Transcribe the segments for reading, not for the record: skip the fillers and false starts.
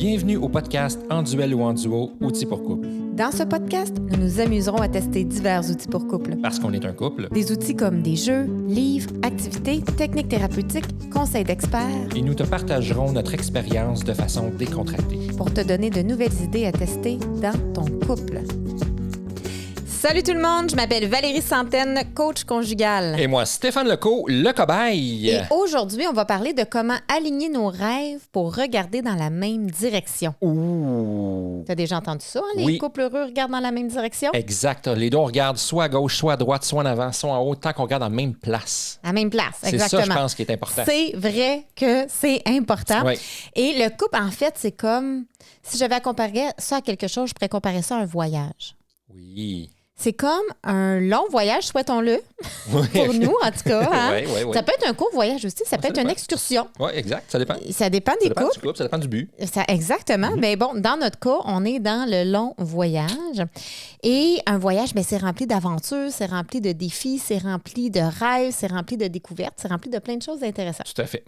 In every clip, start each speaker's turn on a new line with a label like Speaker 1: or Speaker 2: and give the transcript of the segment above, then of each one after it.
Speaker 1: Bienvenue au podcast En duel ou en duo, outils pour couple.
Speaker 2: Dans ce podcast, nous nous amuserons à tester divers outils pour couple.
Speaker 1: Parce qu'on est un couple.
Speaker 2: Des outils comme des jeux, livres, activités, techniques thérapeutiques, conseils d'experts.
Speaker 1: Et nous te partagerons notre expérience de façon décontractée.
Speaker 2: Pour te donner de nouvelles idées à tester dans ton couple. Salut tout le monde, je m'appelle Valérie Santaine, coach conjugal.
Speaker 1: Et moi, Stéphane Lecault, le cobaye.
Speaker 2: Et aujourd'hui, on va parler de comment aligner nos rêves pour regarder dans la même direction.
Speaker 1: Ouh.
Speaker 2: T'as déjà entendu ça, hein? Les
Speaker 1: Oui.
Speaker 2: couples heureux regardent dans la même direction?
Speaker 1: Exact. Les deux, on regarde soit à gauche, soit à droite, soit en avant, soit en haut, tant qu'on regarde en même place.
Speaker 2: À la même place,
Speaker 1: C'est
Speaker 2: exactement.
Speaker 1: ça, je pense, qui est important.
Speaker 2: C'est vrai que c'est important.
Speaker 1: Oui.
Speaker 2: Et le couple, en fait, c'est comme... Si j'avais à comparer ça à quelque chose, je pourrais comparer ça à un voyage.
Speaker 1: Oui.
Speaker 2: C'est comme un long voyage, souhaitons-le,
Speaker 1: Oui.
Speaker 2: pour nous, en tout cas. Hein?
Speaker 1: Oui.
Speaker 2: Ça peut être un court voyage aussi, ça peut être une
Speaker 1: dépend.
Speaker 2: excursion.
Speaker 1: Oui, exact. Ça dépend.
Speaker 2: Ça dépend
Speaker 1: Ça
Speaker 2: des
Speaker 1: dépend du
Speaker 2: couples.
Speaker 1: couple, ça dépend du but.
Speaker 2: Exactement. Mais bon, dans notre cas, on est dans le long voyage. Et un voyage, bien, c'est rempli d'aventures, c'est rempli de défis, c'est rempli de rêves, c'est rempli de découvertes, c'est rempli de plein de choses intéressantes.
Speaker 1: Tout à fait.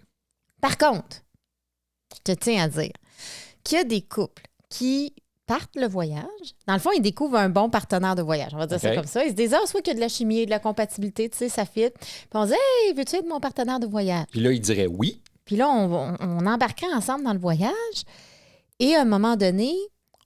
Speaker 2: Par contre, je te tiens à dire qu'il y a des couples qui partent le voyage. Dans le fond, ils découvrent un bon partenaire de voyage. On va dire ça
Speaker 1: OK.
Speaker 2: comme ça. Ils se disent, soit qu'il y a de la chimie, de la compatibilité, tu sais, ça fit. Puis on se dit, hey, veux-tu être mon partenaire de voyage?
Speaker 1: Puis là, il dirait oui.
Speaker 2: Puis là, on embarquerait ensemble dans le voyage. Et à un moment donné,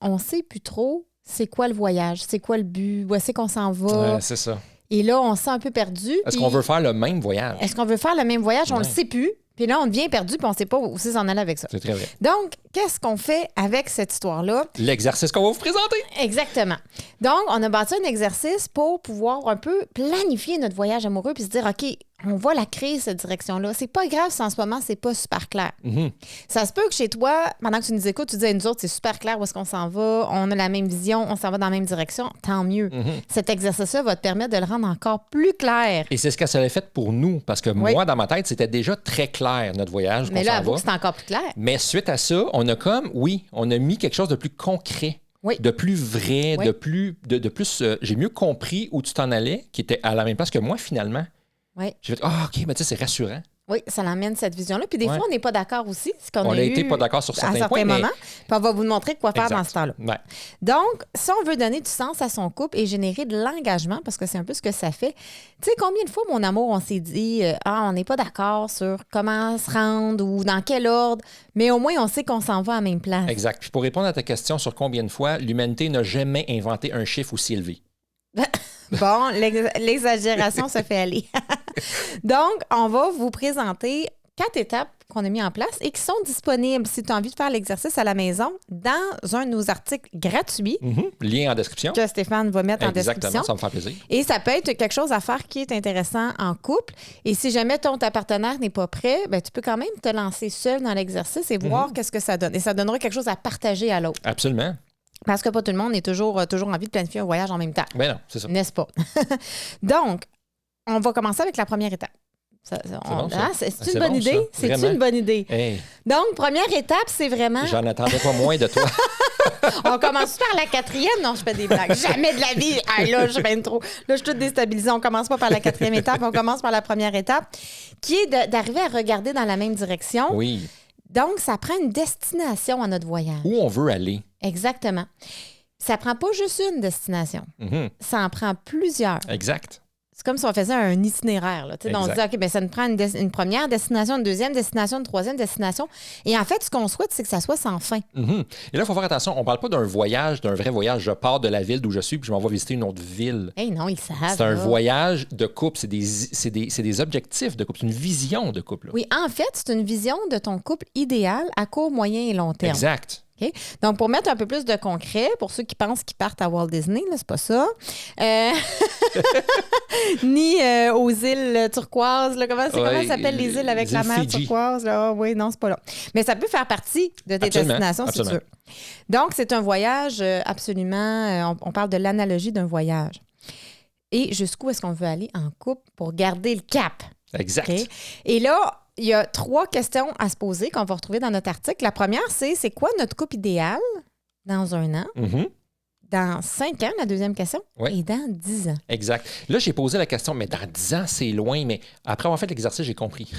Speaker 2: on ne sait plus trop c'est quoi le voyage, c'est quoi le but, où est-ce qu'on s'en va.
Speaker 1: C'est ça.
Speaker 2: Et là, on se sent un peu perdu.
Speaker 1: Est-ce
Speaker 2: puis
Speaker 1: qu'on veut faire le même voyage?
Speaker 2: Est-ce qu'on veut faire le même voyage? On ne le
Speaker 1: Ouais.
Speaker 2: sait plus. Puis là, on devient perdu, puis on ne sait pas où s'en aller avec ça.
Speaker 1: C'est très vrai.
Speaker 2: Donc, qu'est-ce qu'on fait avec cette histoire-là?
Speaker 1: L'exercice qu'on va vous présenter.
Speaker 2: Exactement. Donc, on a bâti un exercice pour pouvoir un peu planifier notre voyage amoureux puis se dire, OK, on va la créer, cette direction-là. C'est pas grave si en ce moment, c'est pas super clair.
Speaker 1: Mhm.
Speaker 2: Ça se peut que chez toi, pendant que tu nous écoutes, tu dis, nous autres, c'est super clair où est-ce qu'on s'en va, on a la même vision, on s'en va dans la même direction. Tant mieux.
Speaker 1: Mhm.
Speaker 2: Cet exercice-là va te permettre de le rendre encore plus clair.
Speaker 1: Et c'est ce que ça a fait pour nous, parce que
Speaker 2: Oui.
Speaker 1: moi, dans ma tête, c'était déjà très clair, notre voyage,
Speaker 2: Mais
Speaker 1: qu'on
Speaker 2: là,
Speaker 1: s'en
Speaker 2: avoue
Speaker 1: va.
Speaker 2: que c'est encore plus clair.
Speaker 1: Mais suite à ça, on a on a mis quelque chose de plus concret,
Speaker 2: Oui.
Speaker 1: de plus vrai,
Speaker 2: Oui.
Speaker 1: de plus j'ai mieux compris où tu t'en allais, qui était à la même place que moi, finalement.
Speaker 2: Oui.
Speaker 1: J'ai fait, OK, mais tu sais, c'est rassurant.
Speaker 2: Oui, ça l'amène cette vision-là. Puis des
Speaker 1: Ouais.
Speaker 2: fois, on n'est pas d'accord aussi. C'est qu'on
Speaker 1: On a été
Speaker 2: eu
Speaker 1: pas d'accord sur
Speaker 2: à
Speaker 1: certains points, mais-
Speaker 2: moments. Puis on va vous montrer quoi faire
Speaker 1: Exact.
Speaker 2: dans ce temps-là.
Speaker 1: Ouais.
Speaker 2: Donc, si on veut donner du sens à son couple et générer de l'engagement, parce que c'est un peu ce que ça fait, tu sais, combien de fois, mon amour, on s'est dit, on n'est pas d'accord sur comment se rendre ou dans quel ordre, mais au moins, on sait qu'on s'en va à la même place.
Speaker 1: Exact. Puis pour répondre à ta question sur combien de fois, l'humanité n'a jamais inventé un chiffre aussi élevé.
Speaker 2: Bon, l'exagération se fait aller. Donc, on va vous présenter 4 étapes qu'on a mis en place et qui sont disponibles si tu as envie de faire l'exercice à la maison dans un de nos articles gratuits
Speaker 1: Lien en description.
Speaker 2: que Stéphane va mettre en
Speaker 1: Exactement,
Speaker 2: description.
Speaker 1: ça me fait plaisir.
Speaker 2: Et ça peut être quelque chose à faire qui est intéressant en couple. Et si jamais ta partenaire n'est pas prêt, ben, tu peux quand même te lancer seul dans l'exercice et voir qu'est-ce que ça donne. Et ça donnera quelque chose à partager à l'autre.
Speaker 1: Absolument.
Speaker 2: Parce que pas tout le monde a toujours envie de planifier un voyage en même temps.
Speaker 1: Ben non, c'est ça.
Speaker 2: N'est-ce pas? Donc, on va commencer avec la première étape.
Speaker 1: bon, ça.
Speaker 2: C'est
Speaker 1: C'est
Speaker 2: une
Speaker 1: bon,
Speaker 2: bonne idée?
Speaker 1: ça.
Speaker 2: C'est
Speaker 1: Vraiment.
Speaker 2: une bonne idée.
Speaker 1: Hey,
Speaker 2: Donc, première étape, c'est vraiment...
Speaker 1: j'en attendais pas moins de toi.
Speaker 2: On commence par la 4e? Non, je fais des blagues. Jamais de la vie. Ah, là, je suis bien trop... Là, je suis toute déstabilisée. On commence pas par la 4e étape. On commence par la première étape, qui est d'arriver à regarder dans la même direction.
Speaker 1: Oui.
Speaker 2: Donc, ça prend une destination à notre voyage.
Speaker 1: Où on veut aller.
Speaker 2: Exactement. Ça prend pas juste une destination.
Speaker 1: Mhm.
Speaker 2: Ça en prend plusieurs.
Speaker 1: Exact.
Speaker 2: C'est comme si on faisait un itinéraire. Là. Tu sais, donc, on se dit, OK, bien, ça nous prend une première destination, une deuxième destination, une troisième destination. Et en fait, ce qu'on souhaite, c'est que ça soit sans fin.
Speaker 1: Mhm. Et là, il faut faire attention. On ne parle pas d'un voyage, d'un vrai voyage. Je pars de la ville d'où je suis puis je m'en vais visiter une autre ville.
Speaker 2: Hey, non, ils savent.
Speaker 1: C'est un
Speaker 2: là.
Speaker 1: voyage de couple. C'est des objectifs de couple. C'est une vision de couple. Là.
Speaker 2: Oui, en fait, c'est une vision de ton couple idéal à court, moyen et long terme.
Speaker 1: Exact.
Speaker 2: OK? Donc, pour mettre un peu plus de concret, pour ceux qui pensent qu'ils partent à Walt Disney, là, c'est pas ça. Ni aux îles turquoises. Là, comment
Speaker 1: Ouais,
Speaker 2: s'appellent les îles avec
Speaker 1: les
Speaker 2: la
Speaker 1: îles
Speaker 2: mer
Speaker 1: Fidji.
Speaker 2: turquoise? Là? Ah, oui, non, c'est pas là. Mais ça peut faire partie de tes
Speaker 1: Absolument,
Speaker 2: destinations, si tu
Speaker 1: absolument.
Speaker 2: veux. Donc, c'est un voyage absolument... on parle de l'analogie d'un voyage. Et jusqu'où est-ce qu'on veut aller en couple pour garder le cap?
Speaker 1: Exact.
Speaker 2: OK? Et là, il y a 3 questions à se poser qu'on va retrouver dans notre article. La première, c'est quoi notre couple idéal dans 1 an?
Speaker 1: Mhm.
Speaker 2: dans 5 ans, la deuxième question,
Speaker 1: Oui.
Speaker 2: et dans 10 ans.
Speaker 1: Exact. Là, j'ai posé la question, mais dans 10 ans, c'est loin. Mais après avoir fait l'exercice, j'ai compris.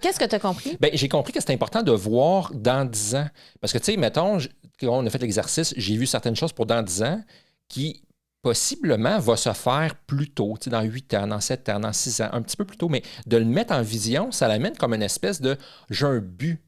Speaker 2: Qu'est-ce que tu as compris?
Speaker 1: Bien, j'ai compris que c'est important de voir dans 10 ans. Parce que, tu sais, mettons, quand on a fait l'exercice, j'ai vu certaines choses pour dans 10 ans qui, possiblement, va se faire plus tôt, tu sais, dans 8 ans, dans 7 ans, dans 6 ans, un petit peu plus tôt. Mais de le mettre en vision, ça l'amène comme une espèce de « j'ai un but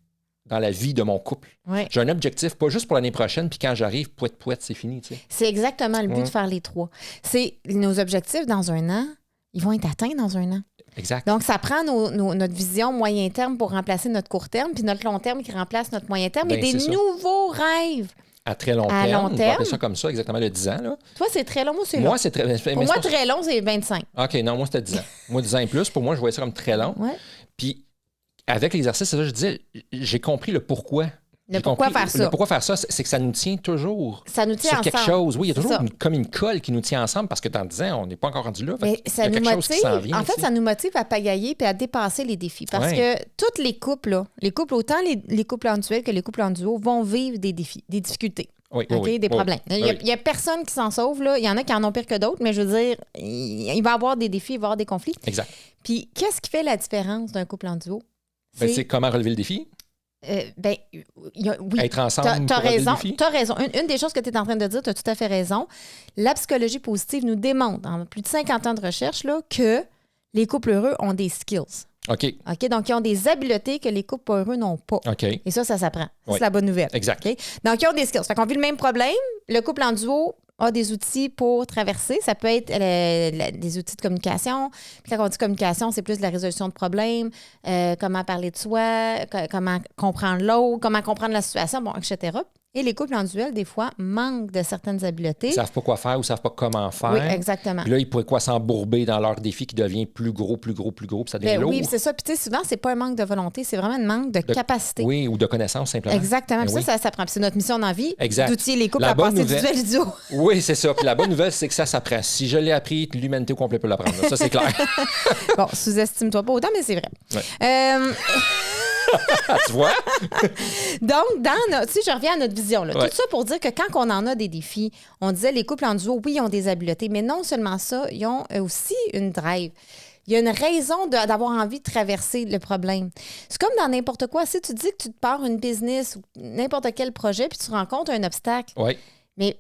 Speaker 1: dans la vie de mon couple.
Speaker 2: Oui.
Speaker 1: J'ai un objectif, pas juste pour l'année prochaine, puis quand j'arrive, pouette, c'est fini. » tu sais.
Speaker 2: C'est exactement le but de faire les 3. C'est nos objectifs dans un an, ils vont être atteints dans un an.
Speaker 1: Exact.
Speaker 2: Donc, ça prend notre vision moyen terme pour remplacer notre court terme, puis notre long terme qui remplace notre moyen terme,
Speaker 1: Ben,
Speaker 2: et des
Speaker 1: c'est ça.
Speaker 2: nouveaux rêves.
Speaker 1: À très long
Speaker 2: À
Speaker 1: terme,
Speaker 2: long
Speaker 1: on va
Speaker 2: terme.
Speaker 1: appeler ça comme ça, exactement le 10 ans. Là.
Speaker 2: Toi, c'est très long, moi, c'est long.
Speaker 1: Moi, c'est très... mais
Speaker 2: Pour moi,
Speaker 1: c'est pas-
Speaker 2: très long, c'est 25.
Speaker 1: OK, non, moi, c'était 10 ans. Moi, 10 ans et plus, pour moi, je voyais ça comme très long.
Speaker 2: Ouais.
Speaker 1: Puis, avec l'exercice, c'est ça, je disais, j'ai compris le pourquoi.
Speaker 2: Le
Speaker 1: J'ai
Speaker 2: pourquoi
Speaker 1: compris
Speaker 2: faire ça.
Speaker 1: Le pourquoi faire ça, c'est que ça nous tient toujours
Speaker 2: Ça nous tient
Speaker 1: sur
Speaker 2: ensemble.
Speaker 1: quelque chose. Oui, il y a
Speaker 2: C'est
Speaker 1: toujours
Speaker 2: ça.
Speaker 1: comme une colle qui nous tient ensemble parce que dans 10 ans, on n'est pas encore rendu là. Fait
Speaker 2: Mais
Speaker 1: qu'il y
Speaker 2: ça
Speaker 1: a
Speaker 2: nous
Speaker 1: quelque chose qui
Speaker 2: motive.
Speaker 1: s'en vient.
Speaker 2: En fait,
Speaker 1: tu sais.
Speaker 2: ça nous motive à pagailler et à dépasser les défis. Parce
Speaker 1: Ouais.
Speaker 2: que tous les couples, là, autant les couples en duel que les couples en duo, vont vivre des défis, des difficultés.
Speaker 1: Oui,
Speaker 2: OK,
Speaker 1: oui,
Speaker 2: des
Speaker 1: oui,
Speaker 2: problèmes.
Speaker 1: oui.
Speaker 2: Il y a personne qui s'en sauve. Là. Il y en a qui en ont pire que d'autres, mais je veux dire, il va y avoir des défis, il va y avoir des conflits.
Speaker 1: Exact.
Speaker 2: Puis, qu'est-ce qui fait la différence d'un couple en duo?
Speaker 1: Ben, c'est comment relever le défi,
Speaker 2: Oui.
Speaker 1: être ensemble
Speaker 2: T'as
Speaker 1: pour relever
Speaker 2: raison.
Speaker 1: le défi.
Speaker 2: T'as raison. Une des choses que tu es en train de dire, tu as tout à fait raison. La psychologie positive nous démontre, en plus de 50 ans de recherche, là, que les couples heureux ont des skills.
Speaker 1: OK,
Speaker 2: OK? Donc, ils ont des habiletés que les couples pas heureux n'ont pas.
Speaker 1: OK,
Speaker 2: Et ça s'apprend.
Speaker 1: Oui.
Speaker 2: C'est la bonne nouvelle.
Speaker 1: exact.
Speaker 2: OK? Donc, ils ont des skills. Fait qu'on vit le même problème. Le couple en duo a des outils pour traverser. Ça peut être des outils de communication. Puis quand on dit communication, c'est plus de la résolution de problèmes, comment parler de soi, comment comprendre l'autre, comment comprendre la situation, bon, etc. Et les couples en duel, des fois, manquent de certaines habiletés.
Speaker 1: Ils ne savent pas quoi faire ou ne savent pas comment faire.
Speaker 2: Oui, exactement.
Speaker 1: Puis là, ils pourraient s'embourber dans leur défi qui devient plus gros, puis ça devient lourd.
Speaker 2: Oui, c'est ça. Puis tu sais, souvent, c'est pas un manque de volonté, c'est vraiment un manque de capacité.
Speaker 1: Oui, ou de connaissances, simplement.
Speaker 2: Exactement.
Speaker 1: Ben
Speaker 2: Puis ça s'apprend. Puis c'est notre mission dans la vie,
Speaker 1: Exact.
Speaker 2: d'outiller les couples
Speaker 1: La
Speaker 2: à
Speaker 1: bonne
Speaker 2: passer du
Speaker 1: nouvelle-
Speaker 2: duel duo.
Speaker 1: Oui, c'est ça. Puis la bonne nouvelle, c'est que ça s'apprend. Si je l'ai appris, l'humanité au complet peut l'apprendre. Ça, c'est clair.
Speaker 2: Bon, sous-estime-toi pas autant, mais c'est vrai.
Speaker 1: Ouais. Tu vois?
Speaker 2: Donc, si je reviens à notre vision, là,
Speaker 1: Ouais.
Speaker 2: tout ça pour dire que quand on en a des défis, on disait les couples en duo, oui, ils ont des habiletés, mais non seulement ça, ils ont aussi une drive. Il y a une raison d'avoir envie de traverser le problème. C'est comme dans n'importe quoi. Si tu dis que tu te pars une business ou n'importe quel projet, puis tu rencontres un obstacle,
Speaker 1: Oui.
Speaker 2: mais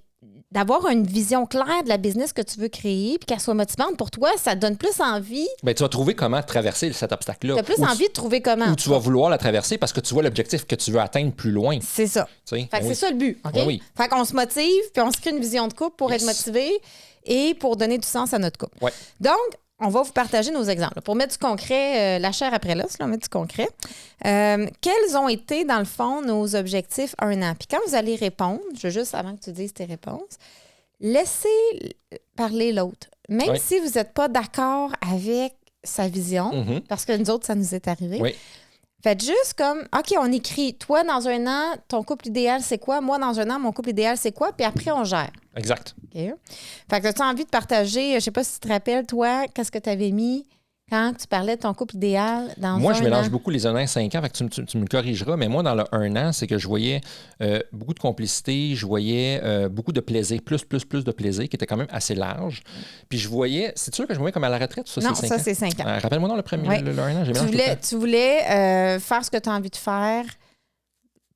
Speaker 2: d'avoir une vision claire de la business que tu veux créer, puis qu'elle soit motivante pour toi, ça te donne plus envie.
Speaker 1: Bien, tu vas trouver comment traverser cet obstacle-là.
Speaker 2: Tu as plus
Speaker 1: Ou
Speaker 2: envie de trouver comment.
Speaker 1: Ou tu vas vouloir la traverser parce que tu vois l'objectif que tu veux atteindre plus loin. Tu
Speaker 2: C'est ça.
Speaker 1: sais?
Speaker 2: Fait que
Speaker 1: Oui.
Speaker 2: c'est ça le but. OK?
Speaker 1: Oui.
Speaker 2: Fait qu'on se motive, puis on se crée une vision de couple pour
Speaker 1: Yes.
Speaker 2: être motivé et pour donner du sens à notre couple.
Speaker 1: Ouais.
Speaker 2: Donc, on va vous partager nos exemples. Pour mettre du concret, la chair après l'os, là, on met du concret. Quels ont été, dans le fond, nos objectifs 1 an? Puis quand vous allez répondre, je veux juste, avant que tu dises tes réponses, laissez parler l'autre. Même
Speaker 1: Oui.
Speaker 2: si vous n'êtes pas d'accord avec sa vision,
Speaker 1: Mhm.
Speaker 2: parce que nous autres, ça nous est arrivé.
Speaker 1: Oui.
Speaker 2: Faites juste comme, OK, on écrit, toi, dans 1 an, ton couple idéal, c'est quoi? Moi, dans 1 an, mon couple idéal, c'est quoi? Puis après, on gère.
Speaker 1: Exact.
Speaker 2: OK? Fait que as-tu envie de partager, je sais pas si tu te rappelles, toi, qu'est-ce que tu avais mis quand tu parlais de ton couple idéal dans
Speaker 1: Moi,
Speaker 2: 1
Speaker 1: je mélange
Speaker 2: an?
Speaker 1: beaucoup les 1 an et 5 ans, fait que tu me corrigeras, mais moi, dans le 1 an, c'est que je voyais beaucoup de complicité, je voyais beaucoup de plaisir, plus de plaisir, qui était quand même assez large. Puis je voyais, c'est sûr que je me voyais comme à la retraite, ça,
Speaker 2: Non,
Speaker 1: c'est 5
Speaker 2: ça,
Speaker 1: ans?
Speaker 2: c'est 5 ans.
Speaker 1: Rappelle-moi dans le premier,
Speaker 2: Ouais.
Speaker 1: le 1 an, j'ai
Speaker 2: Tu
Speaker 1: mélangé tout le temps.
Speaker 2: tu voulais faire ce que tu as envie de faire,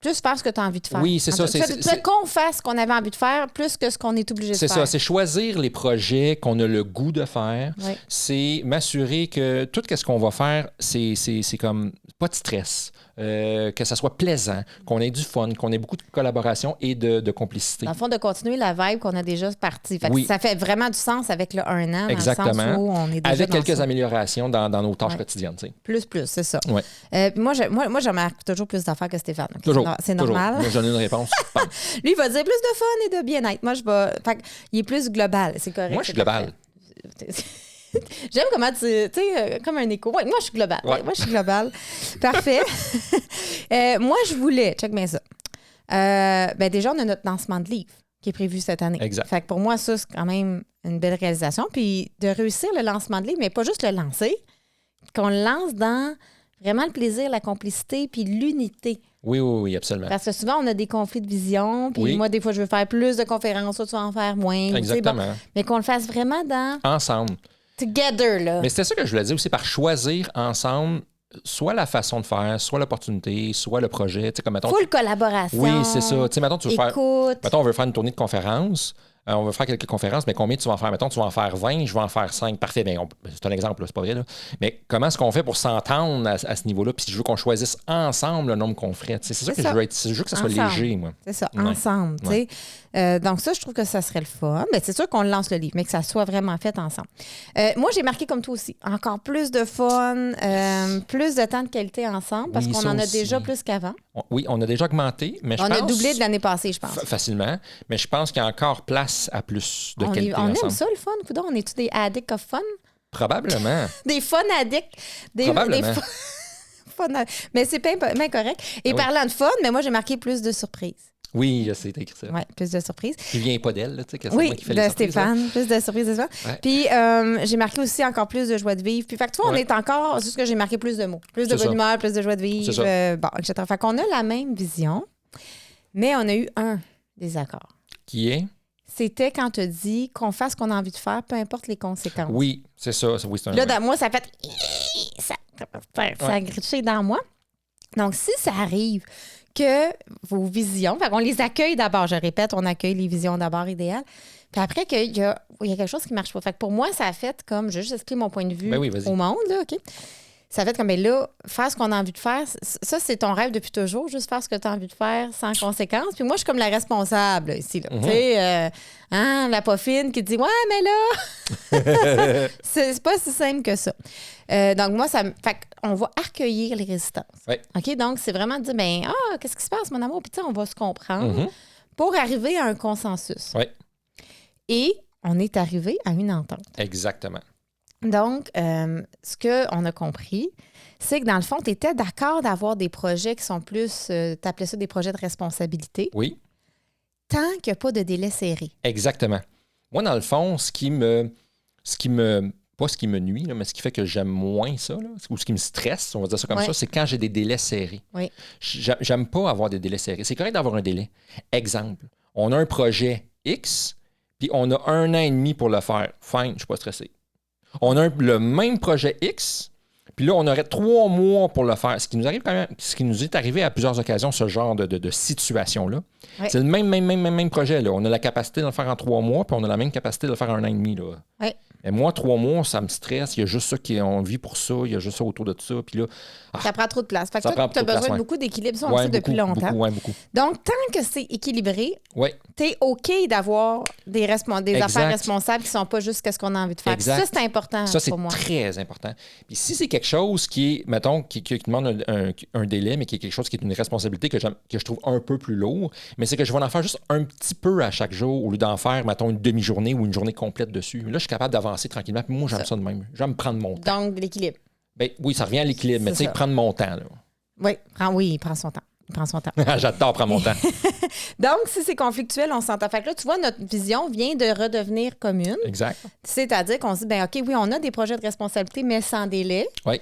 Speaker 2: plus faire ce que tu as envie de faire.
Speaker 1: Oui, c'est ça,
Speaker 2: Tu fais qu'on fasse ce qu'on avait envie de faire, plus que ce qu'on est obligé de
Speaker 1: C'est
Speaker 2: faire.
Speaker 1: ça, c'est choisir les projets qu'on a le goût de faire.
Speaker 2: Oui.
Speaker 1: C'est m'assurer que tout ce qu'on va faire, c'est comme pas de stress, que ça soit plaisant, qu'on ait du fun, qu'on ait beaucoup de collaboration et de complicité.
Speaker 2: Dans le fond, de continuer la vibe qu'on a déjà partie. Fait que
Speaker 1: Oui.
Speaker 2: ça fait vraiment du sens avec le 1 an, dans
Speaker 1: Exactement.
Speaker 2: le sens où on est déjà
Speaker 1: Avec
Speaker 2: dans
Speaker 1: quelques
Speaker 2: ça.
Speaker 1: améliorations dans nos tâches
Speaker 2: Ouais.
Speaker 1: quotidiennes. Tu sais.
Speaker 2: Plus, c'est ça.
Speaker 1: Ouais.
Speaker 2: Puis moi, je remarque toujours plus d'affaires que Stéphane. Donc,
Speaker 1: Toujours.
Speaker 2: C'est
Speaker 1: toujours.
Speaker 2: normal.
Speaker 1: Moi, je donne une réponse. Bam.
Speaker 2: Lui, il va dire plus de fun et de bien-être. Moi, je vais. Fait que, il est plus global. C'est correct.
Speaker 1: Moi, je suis
Speaker 2: c'est
Speaker 1: global.
Speaker 2: parfait. J'aime comment tu sais, comme un écho. Ouais, moi, je suis global.
Speaker 1: Ouais.
Speaker 2: Moi, je suis global. Parfait. Moi, je voulais, check bien ça. Déjà, on a notre lancement de livre qui est prévu cette année.
Speaker 1: Exact.
Speaker 2: Fait que pour moi, ça, c'est quand même une belle réalisation. Puis de réussir le lancement de livre, mais pas juste le lancer, qu'on le lance dans vraiment le plaisir, la complicité, puis l'unité.
Speaker 1: Oui, absolument.
Speaker 2: Parce que souvent, on a des conflits de vision. Puis
Speaker 1: Oui.
Speaker 2: moi, des fois, je veux faire plus de conférences, toi, tu vas en faire moins.
Speaker 1: Exactement.
Speaker 2: Bon, mais qu'on le fasse vraiment dans
Speaker 1: Ensemble.
Speaker 2: together, là.
Speaker 1: Mais c'était ça que je voulais dire aussi, par choisir ensemble soit la façon de faire, soit l'opportunité, soit le projet. Tu sais, comme, mettons,
Speaker 2: Full collaboration.
Speaker 1: oui, c'est ça. Tu sais, mettons, tu veux faire...
Speaker 2: Écoute.
Speaker 1: Mettons, on veut faire une tournée de conférences. On veut faire quelques conférences, mais combien tu vas en faire? Mettons, tu vas en faire 20, je vais en faire 5. Parfait. Bien, c'est un exemple, là, c'est pas vrai. Là. Mais comment est-ce qu'on fait pour s'entendre à ce niveau-là? Puis si je veux qu'on choisisse ensemble le nombre qu'on ferait. C'est ça que je veux être. Je veux que ça soit
Speaker 2: Ensemble.
Speaker 1: léger, moi.
Speaker 2: C'est ça,
Speaker 1: Ouais.
Speaker 2: ensemble.
Speaker 1: Ouais.
Speaker 2: Tu sais. Donc ça, je trouve que ça serait le fun. Mais c'est sûr qu'on lance le livre, mais que ça soit vraiment fait ensemble. Moi, j'ai marqué comme toi aussi. Encore plus de fun, plus de temps de qualité ensemble, parce
Speaker 1: Oui,
Speaker 2: qu'on
Speaker 1: ça
Speaker 2: en a
Speaker 1: aussi.
Speaker 2: déjà plus qu'avant.
Speaker 1: Oui, on a déjà augmenté, mais je
Speaker 2: On
Speaker 1: pense...
Speaker 2: a doublé de l'année passée, je pense.
Speaker 1: Facilement. Mais je pense qu'il y a encore place à plus de
Speaker 2: On
Speaker 1: qualité
Speaker 2: aime
Speaker 1: ensemble.
Speaker 2: ça, le fun. Coudonc, on est tous des addicts of fun?
Speaker 1: Probablement.
Speaker 2: Des fun addicts.
Speaker 1: Probablement.
Speaker 2: Mais c'est bien correct. Et
Speaker 1: Ah oui.
Speaker 2: parlant de fun, mais moi, j'ai marqué plus de surprises.
Speaker 1: Oui, je sais, t'as écrit ça.
Speaker 2: Oui, plus de surprises.
Speaker 1: Il vient pas d'elle, là, tu sais, que c'est
Speaker 2: Oui,
Speaker 1: moi qui fais
Speaker 2: de
Speaker 1: les surprises, là.
Speaker 2: Stéphane. Plus de surprises de Stéphane.
Speaker 1: Ouais.
Speaker 2: Puis, j'ai marqué aussi encore plus de joie de vivre. Puis, fait que toi, on
Speaker 1: Ouais.
Speaker 2: est encore... C'est juste que j'ai marqué plus de mots. Plus de
Speaker 1: C'est
Speaker 2: bonne
Speaker 1: ça.
Speaker 2: humeur, plus de joie de
Speaker 1: C'est
Speaker 2: vivre,
Speaker 1: ça.
Speaker 2: bon, etc. Fait qu'on a la même vision, mais on a eu un désaccord.
Speaker 1: Qui est?
Speaker 2: C'était quand tu as dit qu'on fasse ce qu'on a envie de faire, peu importe les conséquences.
Speaker 1: Oui, c'est ça. Oui, c'est un...
Speaker 2: Là, dans moi, ça fait... Ça a
Speaker 1: Ouais.
Speaker 2: griché dans moi. Donc, si ça arrive que vos visions... Fait qu'on les accueille d'abord. Je répète, on accueille les visions d'abord idéales. Puis après, qu'il y a quelque chose qui ne marche pas. Fait que pour moi, ça a fait comme... Je vais juste expliquer mon point de vue
Speaker 1: Ben oui, vas-y.
Speaker 2: au monde, là, OK? Ça a fait comme, mais là, faire ce qu'on a envie de faire, ça, c'est ton rêve depuis toujours, juste faire ce que tu as envie de faire sans conséquence. Puis moi, je suis comme la responsable, là, ici. Là.
Speaker 1: Mhm.
Speaker 2: Tu sais, la poffine qui dit, ouais, mais là, c'est pas si simple que ça. Donc, moi, fait on va accueillir les résistances.
Speaker 1: Ouais.
Speaker 2: OK? Donc, c'est vraiment de dire, ben, qu'est-ce qui se passe, mon amour? Puis, tu sais, on va se comprendre
Speaker 1: Mhm.
Speaker 2: pour arriver à un consensus.
Speaker 1: Oui,
Speaker 2: Et on est arrivé à une entente.
Speaker 1: exactement.
Speaker 2: Donc, ce qu'on a compris, c'est que dans le fond, tu étais d'accord d'avoir des projets qui sont plus, tu appelais ça des projets de responsabilité,
Speaker 1: Oui,
Speaker 2: tant qu'il n'y a pas de délai serré.
Speaker 1: exactement. Moi, dans le fond, pas ce qui me nuit, là, mais ce qui fait que j'aime moins ça, là, ou ce qui me stresse, on va dire ça comme
Speaker 2: Ouais.
Speaker 1: ça, c'est quand j'ai des délais serrés.
Speaker 2: Oui.
Speaker 1: J'aime pas avoir des délais serrés. C'est correct d'avoir un délai. Exemple, on a un projet X, puis on a 1 an et demi pour le faire. Fine, je suis pas stressé. On a le même projet X, puis là, on aurait 3 mois pour le faire. Ce qui nous arrive quand même, ce qui nous est arrivé à plusieurs occasions, ce genre de situation-là.
Speaker 2: Ouais.
Speaker 1: C'est le même projet. Là. On a la capacité de le faire en 3 mois, puis on a la même capacité de le faire en 1 an et demi. Là.
Speaker 2: Ouais.
Speaker 1: Et moi, 3 mois, ça me stresse. Il y a juste ça qui on vit pour ça. Il y a juste ça autour de ça. Puis là,
Speaker 2: Ça prend trop de place. Fait que
Speaker 1: Ça
Speaker 2: toi,
Speaker 1: prend
Speaker 2: tu as
Speaker 1: trop de place,
Speaker 2: besoin de
Speaker 1: ouais.
Speaker 2: beaucoup d'équilibre. Ça, on le sait depuis longtemps.
Speaker 1: Beaucoup.
Speaker 2: Donc, tant que c'est équilibré,
Speaker 1: Oui,
Speaker 2: tu es OK d'avoir des
Speaker 1: Exact.
Speaker 2: affaires responsables qui ne sont pas juste ce qu'on a envie de faire.
Speaker 1: Exact.
Speaker 2: Ça, c'est important
Speaker 1: ça, c'est
Speaker 2: pour moi.
Speaker 1: très important. Puis si c'est quelque chose qui est, mettons, qui demande un délai, mais qui est quelque chose qui est une responsabilité que je trouve un peu plus lourd, mais c'est que je vais en faire juste un petit peu à chaque jour au lieu d'en faire, mettons, une demi-journée ou une journée complète dessus. Là, je suis capable d'avancer tranquillement. Puis moi, j'aime ça de même. J'aime prendre mon temps.
Speaker 2: Donc, l'équilibre.
Speaker 1: Ben, oui, ça revient à l'équilibre, mais
Speaker 2: C'est
Speaker 1: tu sais,
Speaker 2: ça.
Speaker 1: prendre mon temps.
Speaker 2: Oui, il prend son temps. Il prend son temps.
Speaker 1: Là. J'adore prendre mon temps.
Speaker 2: Donc, si c'est conflictuel, on s'entend. Fait que là, tu vois, notre vision vient de redevenir commune.
Speaker 1: Exact.
Speaker 2: C'est-à-dire qu'on se dit, ben OK, oui, on a des projets de responsabilité, mais sans délai.
Speaker 1: Oui,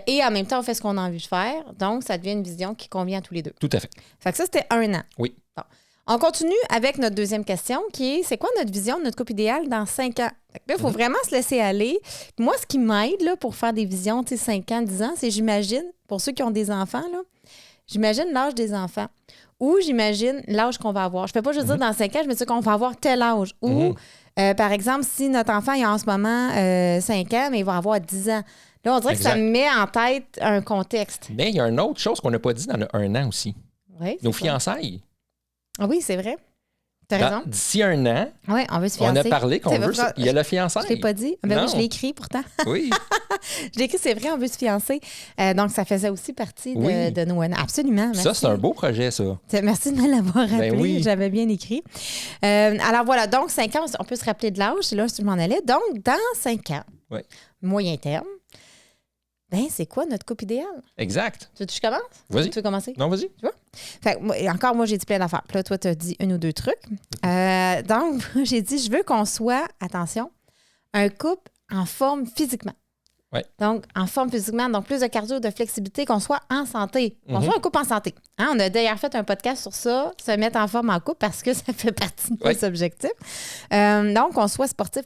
Speaker 2: Et en même temps, on fait ce qu'on a envie de faire. Donc, ça devient une vision qui convient à tous les deux.
Speaker 1: tout à fait.
Speaker 2: Fait que ça, c'était 1 an.
Speaker 1: Oui.
Speaker 2: Bon. On continue avec notre deuxième question, qui est, c'est quoi notre vision de notre couple idéal dans 5 ans? Fait que là, il faut vraiment se laisser aller. Puis moi, ce qui m'aide là, pour faire des visions, tu sais, 5 ans, 10 ans, c'est j'imagine, pour ceux qui ont des enfants, là, j'imagine l'âge des enfants. Ou j'imagine l'âge qu'on va avoir. Je ne peux pas juste dire dans 5 ans, je me dis qu'on va avoir tel âge. Ou, par exemple, si notre enfant il a en ce moment 5 ans, mais il va avoir 10 ans. Là, on dirait
Speaker 1: Exact.
Speaker 2: que ça me met en tête un contexte.
Speaker 1: Mais il y a une autre chose qu'on n'a pas dit dans le 1 an aussi.
Speaker 2: Oui,
Speaker 1: Nos fiançailles.
Speaker 2: Ah oui, c'est vrai. T'as raison.
Speaker 1: D'ici 1 an,
Speaker 2: Oui, on veut se
Speaker 1: on
Speaker 2: fiancer.
Speaker 1: a parlé qu'on
Speaker 2: C'est
Speaker 1: veut.
Speaker 2: vrai.
Speaker 1: Il y a la fiançaille.
Speaker 2: Je ne l'ai pas dit. Ben oui,
Speaker 1: Non.
Speaker 2: je l'ai écrit pourtant.
Speaker 1: Oui.
Speaker 2: Je l'ai écrit, c'est vrai, on veut se fiancer. Donc, ça faisait aussi partie
Speaker 1: Oui.
Speaker 2: de nos... Absolument, merci.
Speaker 1: Ça, c'est un beau projet, ça.
Speaker 2: Merci de me l'avoir rappelé.
Speaker 1: oui.
Speaker 2: J'avais bien écrit. Alors voilà, donc 5 ans, on peut se rappeler de l'âge, c'est là que je m'en allais. Donc, dans 5 ans,
Speaker 1: Oui.
Speaker 2: moyen terme, ben c'est quoi notre couple idéal?
Speaker 1: Exact.
Speaker 2: Tu veux que je commence?
Speaker 1: Vas-y.
Speaker 2: Tu veux commencer?
Speaker 1: Non, vas-y.
Speaker 2: Fait que moi, j'ai dit plein d'affaires. Puis là, toi, tu as dit 1 ou 2 trucs. Donc, j'ai dit, je veux qu'on soit, attention, un couple en forme physiquement.
Speaker 1: Ouais.
Speaker 2: Donc, en forme physiquement, donc plus de cardio, de flexibilité, qu'on soit en santé, qu'on soit un couple en santé. Hein, on a d'ailleurs fait un podcast sur ça, se mettre en forme en couple, parce que ça fait partie de nos objectifs. Donc, qu'on soit sportif,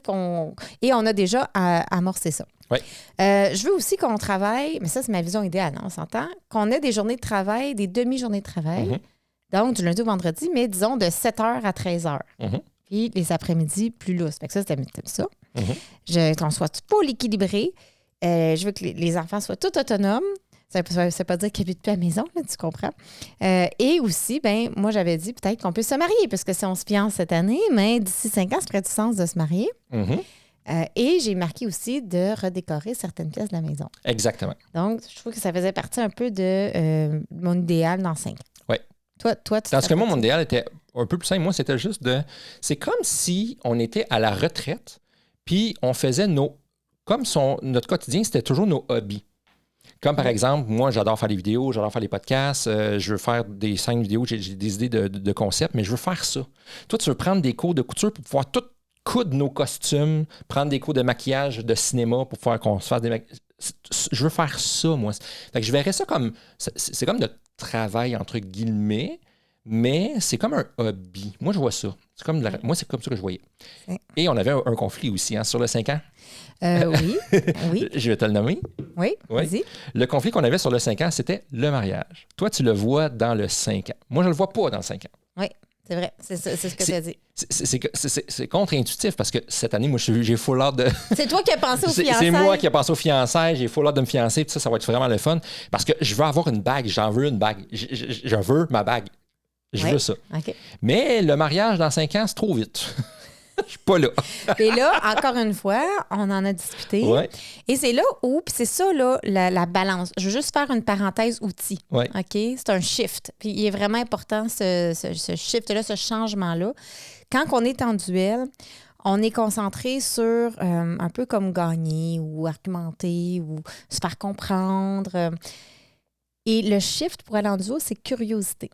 Speaker 2: et on a déjà amorcé ça.
Speaker 1: Oui.
Speaker 2: Je veux aussi qu'on travaille, mais ça, c'est ma vision idéale, hein, on s'entend, qu'on ait des journées de travail, des demi-journées de travail, donc du lundi au vendredi, mais disons de 7h à 13h. Puis les après-midi, plus lousses. Fait que ça, c'était ça. Qu'on soit pas l'équilibré. Je veux que les enfants soient tout autonomes. Ça ne veut pas dire qu'ils n'habitent plus à la maison, là, tu comprends. Et aussi, moi, j'avais dit peut-être qu'on peut se marier, parce que si on se fiance cette année, mais d'ici 5 ans, ça ferait du sens de se marier. Et j'ai marqué aussi de redécorer certaines pièces de la maison.
Speaker 1: Exactement.
Speaker 2: Donc, je trouve que ça faisait partie un peu de mon idéal dans 5 ans.
Speaker 1: Oui.
Speaker 2: Toi,
Speaker 1: parce que moi, mon idéal était un peu plus simple. Moi, c'était juste c'est comme si on était à la retraite, puis on faisait notre quotidien, c'était toujours nos hobbies. Comme par exemple, moi, j'adore faire des vidéos, j'adore faire des podcasts, je veux faire des scènes vidéo, j'ai des idées de concepts, mais je veux faire ça. Toi, tu veux prendre des cours de couture pour pouvoir tout coudre nos costumes, prendre des cours de maquillage, de cinéma pour pouvoir qu'on se fasse des maquillages. Je veux faire ça, moi. Fait que je verrais ça comme... C'est comme de travail, entre guillemets, mais c'est comme un hobby. Moi, je vois ça. Moi, c'est comme ça que je voyais. Et on avait un conflit aussi, hein, sur le 5 ans.
Speaker 2: Oui.
Speaker 1: Je vais te le nommer.
Speaker 2: Oui, vas-y.
Speaker 1: Le conflit qu'on avait sur le 5 ans, c'était le mariage. Toi, tu le vois dans le 5 ans. Moi, je ne le vois pas dans le 5 ans.
Speaker 2: Oui, c'est vrai. C'est ce que tu as dit.
Speaker 1: C'est contre-intuitif parce que cette année, moi, j'ai full hâte de...
Speaker 2: C'est toi qui as pensé aux fiançailles.
Speaker 1: C'est moi qui ai pensé aux fiançailles. J'ai full hâte de me fiancer. Puis ça va être vraiment le fun. Parce que je veux avoir une bague. J'en veux une bague. Je veux ma bague. Je veux ça.
Speaker 2: Okay.
Speaker 1: Mais le mariage dans 5 ans, c'est trop vite. Je suis pas là.
Speaker 2: Et là, encore une fois, on en a discuté.
Speaker 1: Ouais.
Speaker 2: Et c'est là où, puis c'est ça, là, la balance. Je veux juste faire une parenthèse outil.
Speaker 1: Ouais.
Speaker 2: OK? C'est un shift. Puis il est vraiment important, ce shift-là, ce changement-là. Quand on est en duel, on est concentré sur un peu comme gagner ou argumenter ou se faire comprendre. Et le shift pour aller en duo, c'est curiosité.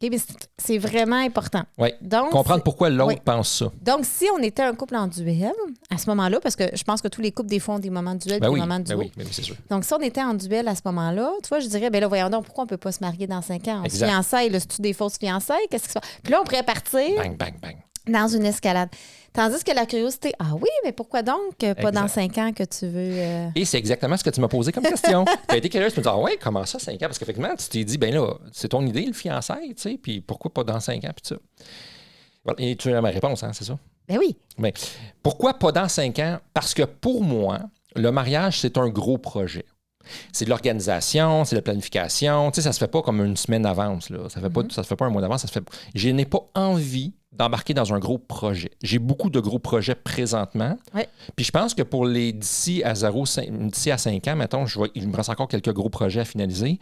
Speaker 2: Okay, mais c'est vraiment important.
Speaker 1: Oui. Comprendre pourquoi l'autre pense ça.
Speaker 2: Donc, si on était un couple en duel, à ce moment-là, parce que je pense que tous les couples, des fois, ont des moments de duel et des moments de duo.
Speaker 1: Oui, c'est sûr.
Speaker 2: Donc, si on était en duel à ce moment-là, tu vois, je dirais, bien là, voyons donc, pourquoi on ne peut pas se marier dans 5 ans? On se fiançaille, là, c'est-tu des fausses fiançailles? Qu'est-ce qui se passe? Puis là, on pourrait partir dans une escalade. Tandis que la curiosité, oui, mais pourquoi donc pas dans 5 ans que tu veux...
Speaker 1: Et c'est exactement ce que tu m'as posé comme question. Tu as été curieuse, tu me dis, comment ça, 5 ans? Parce qu'effectivement, tu t'es dit, ben là, c'est ton idée, le fiançailles, tu sais, puis pourquoi pas dans 5 ans, puis ça. Voilà, et tu as ma réponse, hein, c'est ça?
Speaker 2: Ben oui.
Speaker 1: Mais pourquoi pas dans 5 ans? Parce que pour moi, le mariage, c'est un gros projet. C'est de l'organisation, c'est de la planification. Tu sais, ça se fait pas comme une semaine d'avance, là. Ça se fait pas un mois d'avance. Je n'ai pas envie d'embarquer dans un gros projet. J'ai beaucoup de gros projets présentement.
Speaker 2: Ouais.
Speaker 1: Puis je pense que pour les d'ici à 5 ans, mettons, il me reste encore quelques gros projets à finaliser.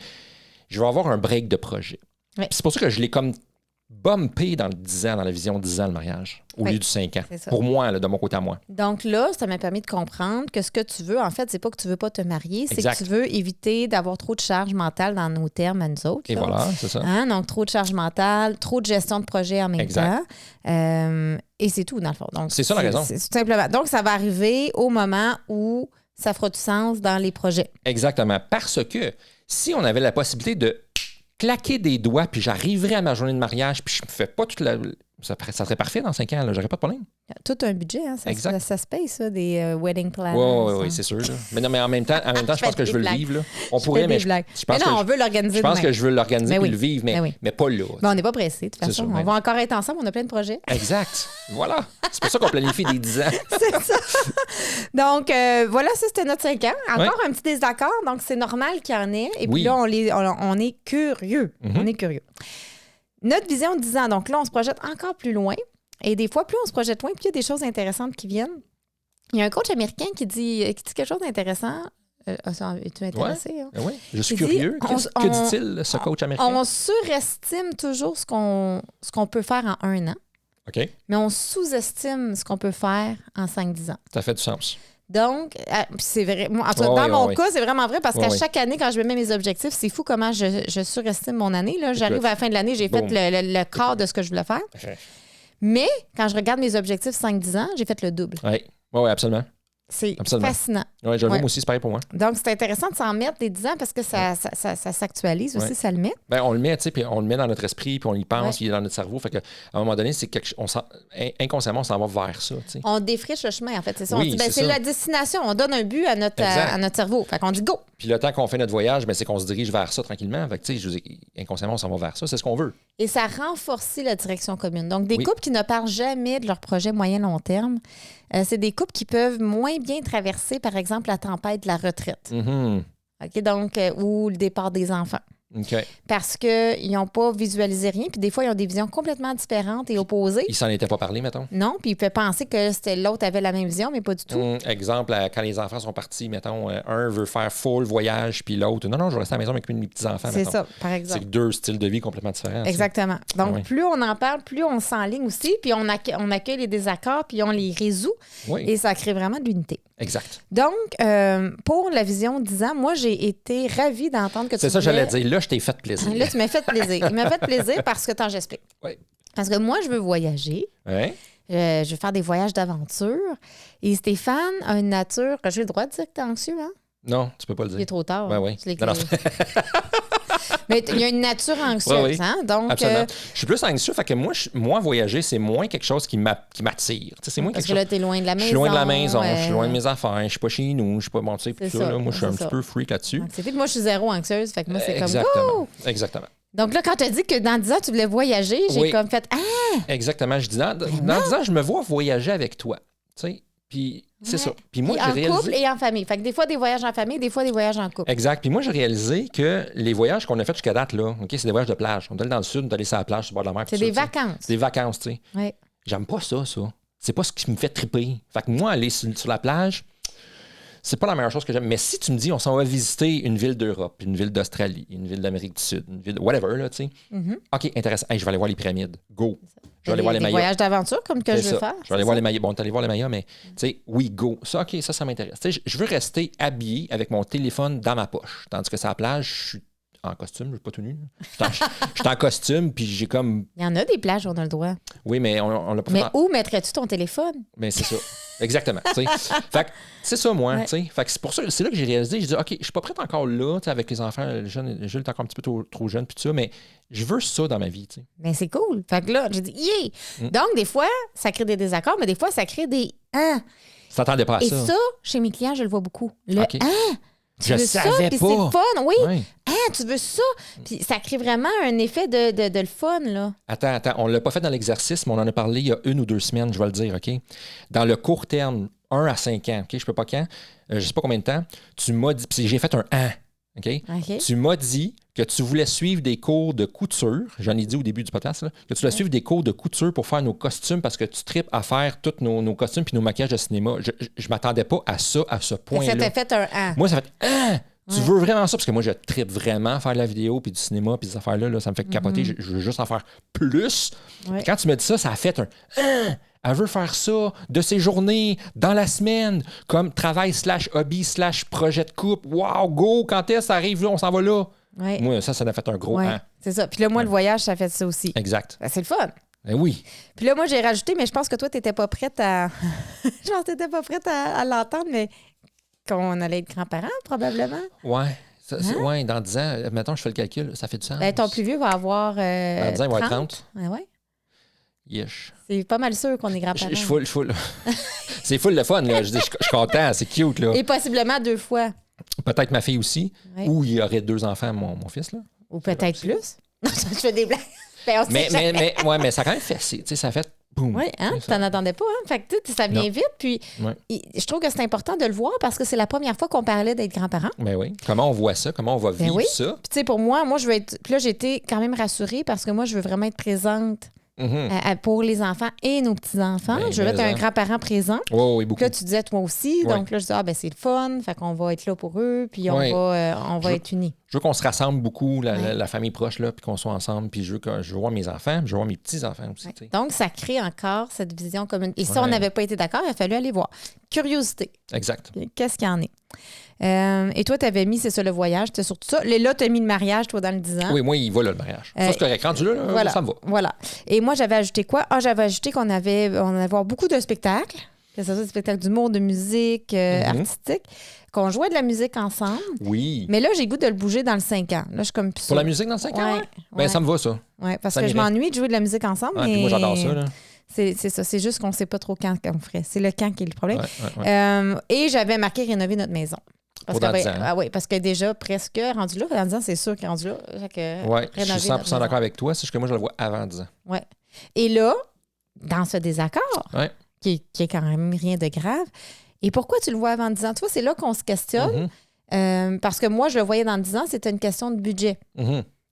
Speaker 1: Je vais avoir un break de projet.
Speaker 2: Ouais.
Speaker 1: C'est pour ça que je l'ai comme bumpé dans le 10 ans, dans la vision 10 ans, le mariage, au lieu du 5 ans. Pour moi, là, de mon côté à moi.
Speaker 2: Donc là, ça m'a permis de comprendre que ce que tu veux, en fait, c'est pas que tu veux pas te marier, c'est que tu veux éviter d'avoir trop de charge mentale dans nos termes à nous autres.
Speaker 1: Et
Speaker 2: là.
Speaker 1: voilà, c'est ça.
Speaker 2: Hein? Donc, trop de charge mentale, trop de gestion de projet en même temps. Et c'est tout, dans le fond. Donc,
Speaker 1: c'est ça la raison.
Speaker 2: C'est tout simplement. Donc, ça va arriver au moment où ça fera du sens dans les projets.
Speaker 1: Exactement. Parce que si on avait la possibilité de claquer des doigts, puis j'arriverais à ma journée de mariage, puis je me fais pas toute la... Ça serait parfait dans 5 ans, là. J'aurais pas de problème.
Speaker 2: Tout un budget, hein? Ça se paye, ça, des wedding planners.
Speaker 1: Oui, c'est sûr. Là. Mais non, mais en même temps, je pense que je veux le vivre. Là. On pourrait, mais je pense
Speaker 2: on veut l'organiser.
Speaker 1: Je pense que je veux l'organiser et le vivre, mais pas là.
Speaker 2: Mais on n'est pas pressé, de toute façon. On va encore être ensemble, on a plein de projets.
Speaker 1: Exact. Voilà. C'est pour ça qu'on planifie des 10 ans.
Speaker 2: C'est ça. Donc, voilà, ça, c'était notre 5 ans. Encore un petit désaccord, donc c'est normal qu'il y en ait. Et puis là, on est curieux. On est curieux. Notre vision de 10 ans, donc là, on se projette encore plus loin. Et des fois, plus on se projette loin, plus il y a des choses intéressantes qui viennent. Il y a un coach américain qui dit quelque chose d'intéressant. Es-tu intéressé?
Speaker 1: Ouais. Hein? Oui, je suis curieux. Que dit-il, ce coach américain?
Speaker 2: On surestime toujours ce qu'on peut faire en 1 an.
Speaker 1: OK.
Speaker 2: Mais on sous-estime ce qu'on peut faire en 5-10 ans.
Speaker 1: Ça fait du sens.
Speaker 2: Donc, c'est vrai. Moi, en tout cas, dans mon cas, c'est vraiment vrai parce qu'à chaque année, quand je me mets mes objectifs, c'est fou comment je surestime mon année. Là. J'arrive à la fin de l'année, j'ai fait le quart de ce que je voulais faire. Mais quand je regarde mes objectifs 5-10 ans, j'ai fait le double.
Speaker 1: Oui, absolument.
Speaker 2: C'est fascinant.
Speaker 1: Oui, je le vois, moi aussi, c'est pareil pour moi.
Speaker 2: Donc, c'est intéressant de s'en mettre des 10 ans parce que ça s'actualise aussi, ça le met.
Speaker 1: Ben, on le met, tu sais, puis on le met dans notre esprit, puis on y pense, puis il est dans notre cerveau. Fait qu'à un moment donné, c'est inconsciemment, on s'en va vers ça, tu sais.
Speaker 2: On défriche le chemin, en fait. C'est ça.
Speaker 1: Oui,
Speaker 2: on dit, c'est la destination. On donne un but à notre cerveau. Fait qu'on dit go.
Speaker 1: Puis le temps qu'on fait notre voyage, ben, c'est qu'on se dirige vers ça tranquillement. Fait que, tu sais, inconsciemment, on s'en va vers ça. C'est ce qu'on veut.
Speaker 2: Et ça renforce la direction commune. Donc, des couples qui ne parlent jamais de leur projet moyen-long terme, c'est des couples qui peuvent moins bien traverser, par exemple, la tempête de la retraite.
Speaker 1: Mm-hmm.
Speaker 2: OK, donc, ou le départ des enfants.
Speaker 1: OK.
Speaker 2: Parce qu'ils n'ont pas visualisé rien, puis des fois, ils ont des visions complètement différentes et opposées.
Speaker 1: Ils s'en étaient pas parlé, mettons.
Speaker 2: Non, puis ils peuvent penser que l'autre avait la même vision, mais pas du tout.
Speaker 1: Exemple, quand les enfants sont partis, mettons, un veut faire full voyage, puis l'autre, non, je vais rester à la maison avec mes petits-enfants.
Speaker 2: C'est
Speaker 1: mettons.
Speaker 2: ça, par exemple.
Speaker 1: C'est deux styles de vie complètement différents.
Speaker 2: Exactement. Donc,
Speaker 1: Oui.
Speaker 2: plus on en parle, plus on s'enligne aussi, puis on accueille les désaccords, puis on les résout, et ça crée vraiment de l'unité.
Speaker 1: Exact.
Speaker 2: Donc, pour la vision 10 ans, moi, j'ai été ravie d'entendre que tu
Speaker 1: C'est ça, j'allais dire. Là, je t'ai fait plaisir.
Speaker 2: Là, tu m'as fait plaisir. Il m'a fait plaisir parce que, attends, j'explique.
Speaker 1: Oui.
Speaker 2: Parce que moi, je veux voyager.
Speaker 1: Oui.
Speaker 2: Je veux faire des voyages d'aventure. Et Stéphane a une nature... J'ai le droit de dire que t'es anxieux, hein?
Speaker 1: Non, tu peux pas le dire.
Speaker 2: Il est trop tard.
Speaker 1: Ben oui.
Speaker 2: Je l'ai
Speaker 1: Non, non.
Speaker 2: Mais il y a une nature anxieuse,
Speaker 1: oui.
Speaker 2: hein? Donc,
Speaker 1: absolument. Je suis plus anxieux, fait que moi, voyager, c'est moins quelque chose qui m'attire. C'est moins
Speaker 2: parce
Speaker 1: quelque
Speaker 2: que là,
Speaker 1: chose...
Speaker 2: t'es loin de la maison.
Speaker 1: Je suis loin de la maison, je suis loin de mes affaires, je suis pas chez nous, je suis pas... Bon, tu sais,
Speaker 2: C'est
Speaker 1: tout
Speaker 2: ça,
Speaker 1: ça, là, moi, je suis un
Speaker 2: c'est
Speaker 1: petit peu freak là-dessus.
Speaker 2: Puis moi, je suis zéro anxieuse, fait que moi, c'est comme
Speaker 1: Exactement.
Speaker 2: go!
Speaker 1: Exactement.
Speaker 2: Donc là, quand tu as dit que dans 10 ans, tu voulais voyager, j'ai
Speaker 1: Oui.
Speaker 2: comme fait « Ah!
Speaker 1: Exactement. Je dis, dans 10 ans, je me vois voyager avec toi. Tu sais, puis c'est ça. Puis moi,
Speaker 2: Puis
Speaker 1: j'ai
Speaker 2: en
Speaker 1: réalisé...
Speaker 2: couple et en famille. Fait que des fois, des voyages en famille, des fois, des voyages en couple.
Speaker 1: Exact. Puis moi, j'ai réalisé que les voyages qu'on a fait jusqu'à date, là, OK, c'est des voyages de plage. On est allé dans le sud, on est allé sur la plage, sur le bord de la mer.
Speaker 2: C'est
Speaker 1: tout
Speaker 2: des
Speaker 1: ça, tu sais.
Speaker 2: vacances.
Speaker 1: C'est des vacances, tu sais.
Speaker 2: Oui.
Speaker 1: J'aime pas ça. C'est pas ce qui me fait triper. Fait que moi, aller sur la plage, c'est pas la meilleure chose que j'aime. Mais si tu me dis, on s'en va visiter une ville d'Europe, une ville d'Australie, une ville d'Amérique du Sud, une ville whatever, là, tu sais. OK, intéressant. Hey, je vais aller voir les pyramides. Go. Je vais aller voir les
Speaker 2: Des
Speaker 1: Mayas.
Speaker 2: voyages d'aventure comme que
Speaker 1: C'est
Speaker 2: je veux
Speaker 1: ça.
Speaker 2: faire.
Speaker 1: Je vais aller voir les Mayas. Bon, t'es allé voir les Mayas, mais tu sais, oui, go. Ça, OK, ça m'intéresse. Tu sais, je veux rester habillé avec mon téléphone dans ma poche. Tandis que sur la plage, je suis en costume, je suis pas tout nu. Je suis en costume, puis j'ai comme...
Speaker 2: Il y en a des plages où on a le droit.
Speaker 1: Oui, mais on l'a pas
Speaker 2: Mais
Speaker 1: fait.
Speaker 2: où mettrais-tu ton téléphone?
Speaker 1: Mais c'est ça. Exactement. tu sais. Fait que c'est ça, moi.
Speaker 2: Ouais.
Speaker 1: tu sais. Fait que c'est pour ça, c'est là que j'ai réalisé. J'ai dit, OK, je suis pas prête encore là, tu sais, avec les enfants. Le jeune, Jules est encore un petit peu trop jeune, puis tout ça, mais je veux ça dans ma vie. Tu sais.
Speaker 2: Mais c'est cool. Fait que là, j'ai dit, yeah! Donc, des fois, ça crée des désaccords, mais des fois, ça crée des ah.
Speaker 1: Tu t'attendais pas à
Speaker 2: Et
Speaker 1: ça.
Speaker 2: ça, chez mes clients, je le vois beaucoup. Le
Speaker 1: OK.
Speaker 2: ah! Tu
Speaker 1: Je
Speaker 2: veux ça,
Speaker 1: savais
Speaker 2: puis
Speaker 1: pas.
Speaker 2: c'est le fun, oui.
Speaker 1: Ouais.
Speaker 2: Ah, tu veux ça. Puis ça crée vraiment un effet de le fun, là.
Speaker 1: Attends, on l'a pas fait dans l'exercice, mais on en a parlé il y a 1 ou 2 semaines, je vais le dire, OK? Dans le court terme, 1 à 5 ans, OK? Je peux pas quand, je sais pas combien de temps, tu m'as dit, puis j'ai fait un an, OK?
Speaker 2: OK.
Speaker 1: Tu m'as dit que tu voulais suivre des cours de couture, j'en ai dit au début du podcast, là, que tu voulais suivre des cours de couture pour faire nos costumes parce que tu tripes à faire tous nos costumes puis nos maquillages de cinéma. Je m'attendais pas à ça, à ce
Speaker 2: Fait que
Speaker 1: point-là.
Speaker 2: ça t'a fait un ah.
Speaker 1: Moi, ça fait ah! Tu veux vraiment ça? Parce que moi, je tripe vraiment faire de la vidéo, puis du cinéma, puis ces affaires-là, là, ça me fait capoter. Je veux juste en faire plus.
Speaker 2: Ouais.
Speaker 1: Quand tu me dis ça, ça a fait un ah! Elle veut faire ça de ses journées, dans la semaine, comme travail / hobby / projet de couple. Wow, go! Quand est-ce que ça arrive là? On s'en va là.
Speaker 2: Ouais.
Speaker 1: Moi, ça a fait un gros
Speaker 2: Ouais,
Speaker 1: ah!
Speaker 2: c'est ça. Puis là, moi, le voyage, ça fait ça aussi.
Speaker 1: Exact.
Speaker 2: Ben, c'est le fun.
Speaker 1: Ben oui.
Speaker 2: Puis là, moi, j'ai rajouté, mais je pense que toi, t'étais pas prête à... je pense que t'étais pas prête à l'entendre, mais qu'on allait être grands-parents, probablement.
Speaker 1: Ouais. Ouais, dans 10 ans, mettons, je fais le calcul, ça fait du sens.
Speaker 2: Ben, ton plus vieux va avoir
Speaker 1: Dans 10 ans, il va avoir 30.
Speaker 2: Ah ouais?
Speaker 1: Yesh.
Speaker 2: C'est pas mal sûr qu'on est grands-parents.
Speaker 1: Je full. C'est full le fun, là. Je suis content, c'est cute, là.
Speaker 2: Et possiblement 2 fois.
Speaker 1: Peut-être ma fille aussi,
Speaker 2: Ouais.
Speaker 1: ou il y aurait 2 enfants, mon fils, là.
Speaker 2: Ou peut-être plus. Non, je fais des blagues. Ben, on sait
Speaker 1: Mais
Speaker 2: jamais.
Speaker 1: ça a quand même fait, tu sais, ça a fait boum.
Speaker 2: Oui, hein? Tu t'en attendais pas, hein? Fait que, tu sais, ça vient
Speaker 1: Non.
Speaker 2: vite. Puis,
Speaker 1: Ouais.
Speaker 2: je trouve que c'est important de le voir parce que c'est la première fois qu'on parlait d'être grands-parents.
Speaker 1: Ben oui. Comment on voit ça? Comment on va vivre
Speaker 2: oui.
Speaker 1: ça?
Speaker 2: Puis, tu sais, pour moi, je veux être. Puis là, j'ai été quand même rassurée parce que moi, je veux vraiment être présente
Speaker 1: Mhm.
Speaker 2: pour les enfants et nos petits-enfants.
Speaker 1: Ben,
Speaker 2: Je veux être
Speaker 1: mais
Speaker 2: un
Speaker 1: en.
Speaker 2: grand-parent présent.
Speaker 1: Oui, beaucoup.
Speaker 2: Puis là, tu disais toi aussi.
Speaker 1: Ouais.
Speaker 2: Donc là, je dis, c'est le fun. Fait qu'on va être là pour eux. Puis
Speaker 1: Ouais.
Speaker 2: on va être unis.
Speaker 1: Je veux qu'on se rassemble beaucoup,
Speaker 2: Ouais.
Speaker 1: la famille proche, là, puis qu'on soit ensemble. Puis je veux voir mes enfants, puis je veux voir mes petits-enfants aussi. tu sais.
Speaker 2: Donc, ça crée encore cette vision commune. Et si
Speaker 1: Ouais.
Speaker 2: on n'avait pas été d'accord, il a fallu aller voir. Curiosité.
Speaker 1: Exact.
Speaker 2: Qu'est-ce qu'il y en est? Et toi, tu avais mis, c'est ça, le voyage, c'était surtout ça. Là, tu as mis le mariage, toi, dans le 10 ans.
Speaker 1: Oui, moi, il va, là, le mariage. Ça, c'est correct. Rendu là,
Speaker 2: Voilà.
Speaker 1: ça me va.
Speaker 2: Voilà. Et moi, j'avais ajouté quoi? J'avais ajouté qu'on allait voir beaucoup de spectacles. que ce soit des spectacles d'humour, de musique, artistique, qu'on jouait de la musique ensemble.
Speaker 1: Oui.
Speaker 2: Mais là, j'ai le goût de le bouger dans le 5 ans. Là, je suis comme plus
Speaker 1: Pour la musique dans le 5 ans?
Speaker 2: Ouais.
Speaker 1: Ben, ça me va, ça.
Speaker 2: Oui, parce
Speaker 1: Ça
Speaker 2: que je
Speaker 1: m'irait.
Speaker 2: m'ennuie de jouer de la musique ensemble.
Speaker 1: Ouais,
Speaker 2: mais
Speaker 1: puis moi, j'adore ça, là.
Speaker 2: C'est ça. C'est juste qu'on ne sait pas trop quand on ferait. C'est le quand qui est le problème.
Speaker 1: Ouais.
Speaker 2: Et j'avais marqué rénover notre maison. Parce
Speaker 1: Pour dans 10 ans.
Speaker 2: Ah oui, parce que déjà, presque rendu là, dans 10 ans, c'est sûr qu'il est rendu là.
Speaker 1: Oui, je suis 100% d'accord avec toi. C'est juste que moi, je le vois avant 10 ans.
Speaker 2: Oui. Et là, dans ce désaccord,
Speaker 1: Ouais.
Speaker 2: qui est quand même rien de grave, et pourquoi tu le vois avant 10 ans? Tu vois, c'est là qu'on se questionne. Parce que moi, je le voyais dans 10 ans, c'était une question de budget.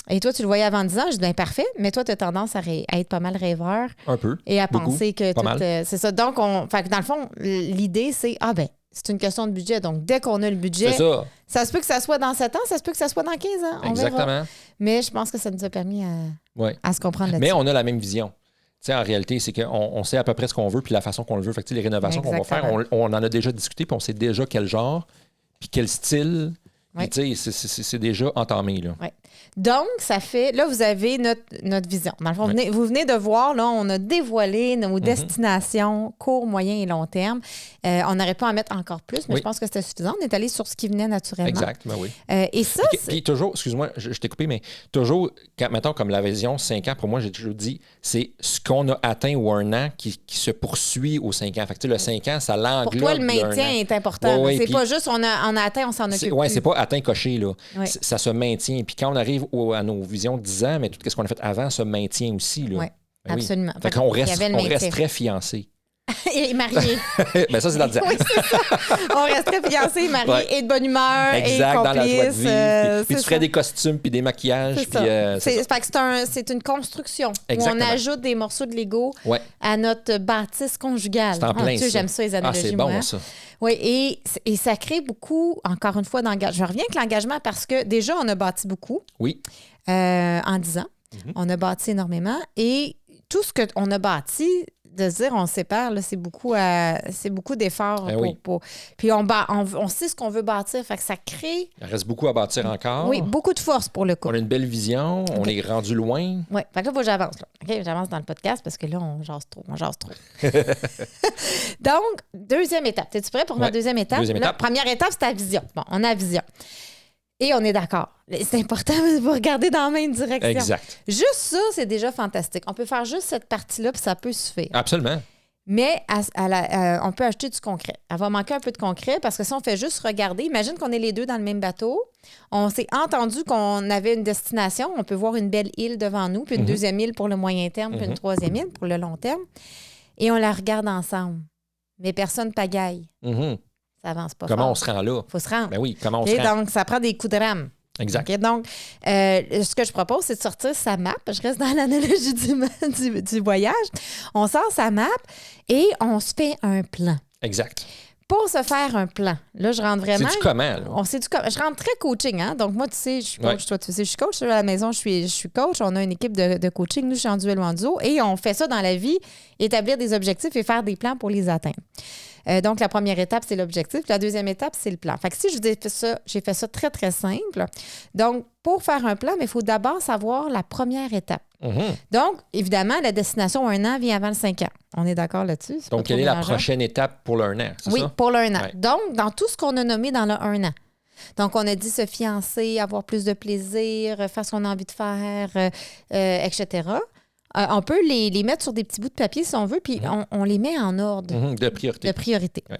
Speaker 2: Et toi, tu le voyais avant 10 ans, je dis, bien, parfait, mais toi, tu as tendance à être pas mal rêveur.
Speaker 1: Un peu.
Speaker 2: Et à
Speaker 1: Beaucoup.
Speaker 2: penser que
Speaker 1: Pas
Speaker 2: tout.
Speaker 1: mal.
Speaker 2: C'est ça. Donc, fait que dans le fond, l'idée, c'est, c'est une question de budget. Donc, dès qu'on a le budget,
Speaker 1: C'est ça.
Speaker 2: ça se peut que ça soit dans 7 ans, ça se peut que ça soit dans 15 ans. On verra.
Speaker 1: Exactement.
Speaker 2: Mais je pense que ça nous a permis
Speaker 1: Ouais.
Speaker 2: à se comprendre là-dessus.
Speaker 1: Mais on a la même vision. Tu sais, en réalité, c'est qu'on sait à peu près ce qu'on veut puis la façon qu'on le veut. Fait que, tu sais, les rénovations qu'on va faire, on en a déjà discuté puis on sait déjà quel genre puis quel style. Puis, tu sais, c'est déjà entamé, là.
Speaker 2: Ouais. Donc, ça fait... Là, vous avez notre vision. Dans le fond, vous venez de voir, là, on a dévoilé nos destinations court, moyen et long terme. On n'aurait pas à en mettre encore plus, mais je pense que c'était suffisant. On est allé sur ce qui venait naturellement.
Speaker 1: Exact, ben oui.
Speaker 2: Et ça,
Speaker 1: puis toujours, excuse-moi, je t'ai coupé, mais toujours, mettons, comme la vision 5 ans, pour moi, j'ai toujours dit, c'est ce qu'on a atteint ou un an qui se poursuit aux 5 ans. Fait que, tu sais, le 5 ans, ça l'englobe.
Speaker 2: Pour toi, le maintien est important.
Speaker 1: Ouais,
Speaker 2: c'est pas juste on a atteint, on s'en occupe.
Speaker 1: Oui, c'est pas atteint, coché, là.
Speaker 2: Ouais.
Speaker 1: Ça se maintient. Puis quand on arrive à nos visions de 10 ans, mais tout ce qu'on a fait avant se maintient aussi, là.
Speaker 2: Oui, absolument.
Speaker 1: Fait qu'on resterait fiancés.
Speaker 2: Et mariés.
Speaker 1: Ben ça, c'est dans le 10 ans.
Speaker 2: Oui, c'est ça. On resterait fiancés, mariés et de bonne humeur.
Speaker 1: Exact,
Speaker 2: et
Speaker 1: dans la joie de vivre. Puis tu ferais
Speaker 2: ça.
Speaker 1: des costumes puis des maquillages.
Speaker 2: C'est ça. C'est une construction.
Speaker 1: Exactement.
Speaker 2: Où on ajoute des morceaux de Lego à notre bâtisse conjugale.
Speaker 1: C'est en plein ça.
Speaker 2: J'aime ça, les analogies.
Speaker 1: C'est bon, ça.
Speaker 2: Oui, et ça crée beaucoup, encore une fois, d'engagement. Je reviens avec l'engagement parce que déjà, on a bâti beaucoup.
Speaker 1: Oui.
Speaker 2: En 10 ans. On a bâti énormément. Et tout ce qu'on a bâti, de se dire on se sépare, là, c'est beaucoup d'efforts. Puis on sait ce qu'on veut bâtir. Fait que ça crée...
Speaker 1: Il reste beaucoup à bâtir encore.
Speaker 2: Oui, beaucoup de force pour le couple.
Speaker 1: On a une belle vision. On est rendu loin.
Speaker 2: Oui. Fait que là, il faut que j'avance. OK, j'avance dans le podcast parce que là, on jase trop. Donc, deuxième étape. Es-tu prêt pour ma deuxième étape? Première étape, c'est ta vision. Bon, on a la vision. Et on est d'accord. C'est important de vous regarder dans la même direction.
Speaker 1: Exact.
Speaker 2: Juste ça, c'est déjà fantastique. On peut faire juste cette partie-là, puis ça peut suffire.
Speaker 1: Absolument.
Speaker 2: Mais on peut acheter du concret. Elle va manquer un peu de concret parce que si on fait juste regarder, imagine qu'on est les deux dans le même bateau. On s'est entendu qu'on avait une destination. On peut voir une belle île devant nous, puis une deuxième île pour le moyen terme, puis une troisième île pour le long terme. Et on la regarde ensemble. Mais personne pagaille. Ça avance pas
Speaker 1: Comment
Speaker 2: fort.
Speaker 1: on se rend là?
Speaker 2: Il faut se rendre.
Speaker 1: Ben oui, comment on se rend?
Speaker 2: Donc, ça prend des coups de rame.
Speaker 1: Exact.
Speaker 2: Okay, donc, ce que je propose, c'est de sortir sa map. Je reste dans l'analogie du voyage. On sort sa map et on se fait un plan.
Speaker 1: Exact.
Speaker 2: Pour se faire un plan, là, je rentre vraiment...
Speaker 1: C'est du comment, là?
Speaker 2: Je rentre très coaching, hein? Donc, moi, tu sais, je suis coach. Toi, tu sais, je suis coach. À la maison, je suis coach. On a une équipe de coaching. Nous, je suis en duel ou en duo. Et on fait ça dans la vie, établir des objectifs et faire des plans pour les atteindre. Donc, la première étape, c'est l'objectif. La deuxième étape, c'est le plan. Fait que si je vous ai fait ça, j'ai fait ça très, très simple. Donc, pour faire un plan, il faut d'abord savoir la première étape. Donc, évidemment, la destination 1 an vient avant le 5 ans. On est d'accord là-dessus?
Speaker 1: Donc, quelle est la prochaine étape pour le 1 an?
Speaker 2: Oui,
Speaker 1: ça?
Speaker 2: pour le 1 an.
Speaker 1: Ouais.
Speaker 2: Donc, dans tout ce qu'on a nommé dans le 1 an. Donc, on a dit se fiancer, avoir plus de plaisir, faire ce qu'on a envie de faire, etc. On peut les mettre sur des petits bouts de papier si on veut, puis on les met en ordre
Speaker 1: de priorité.
Speaker 2: Ouais.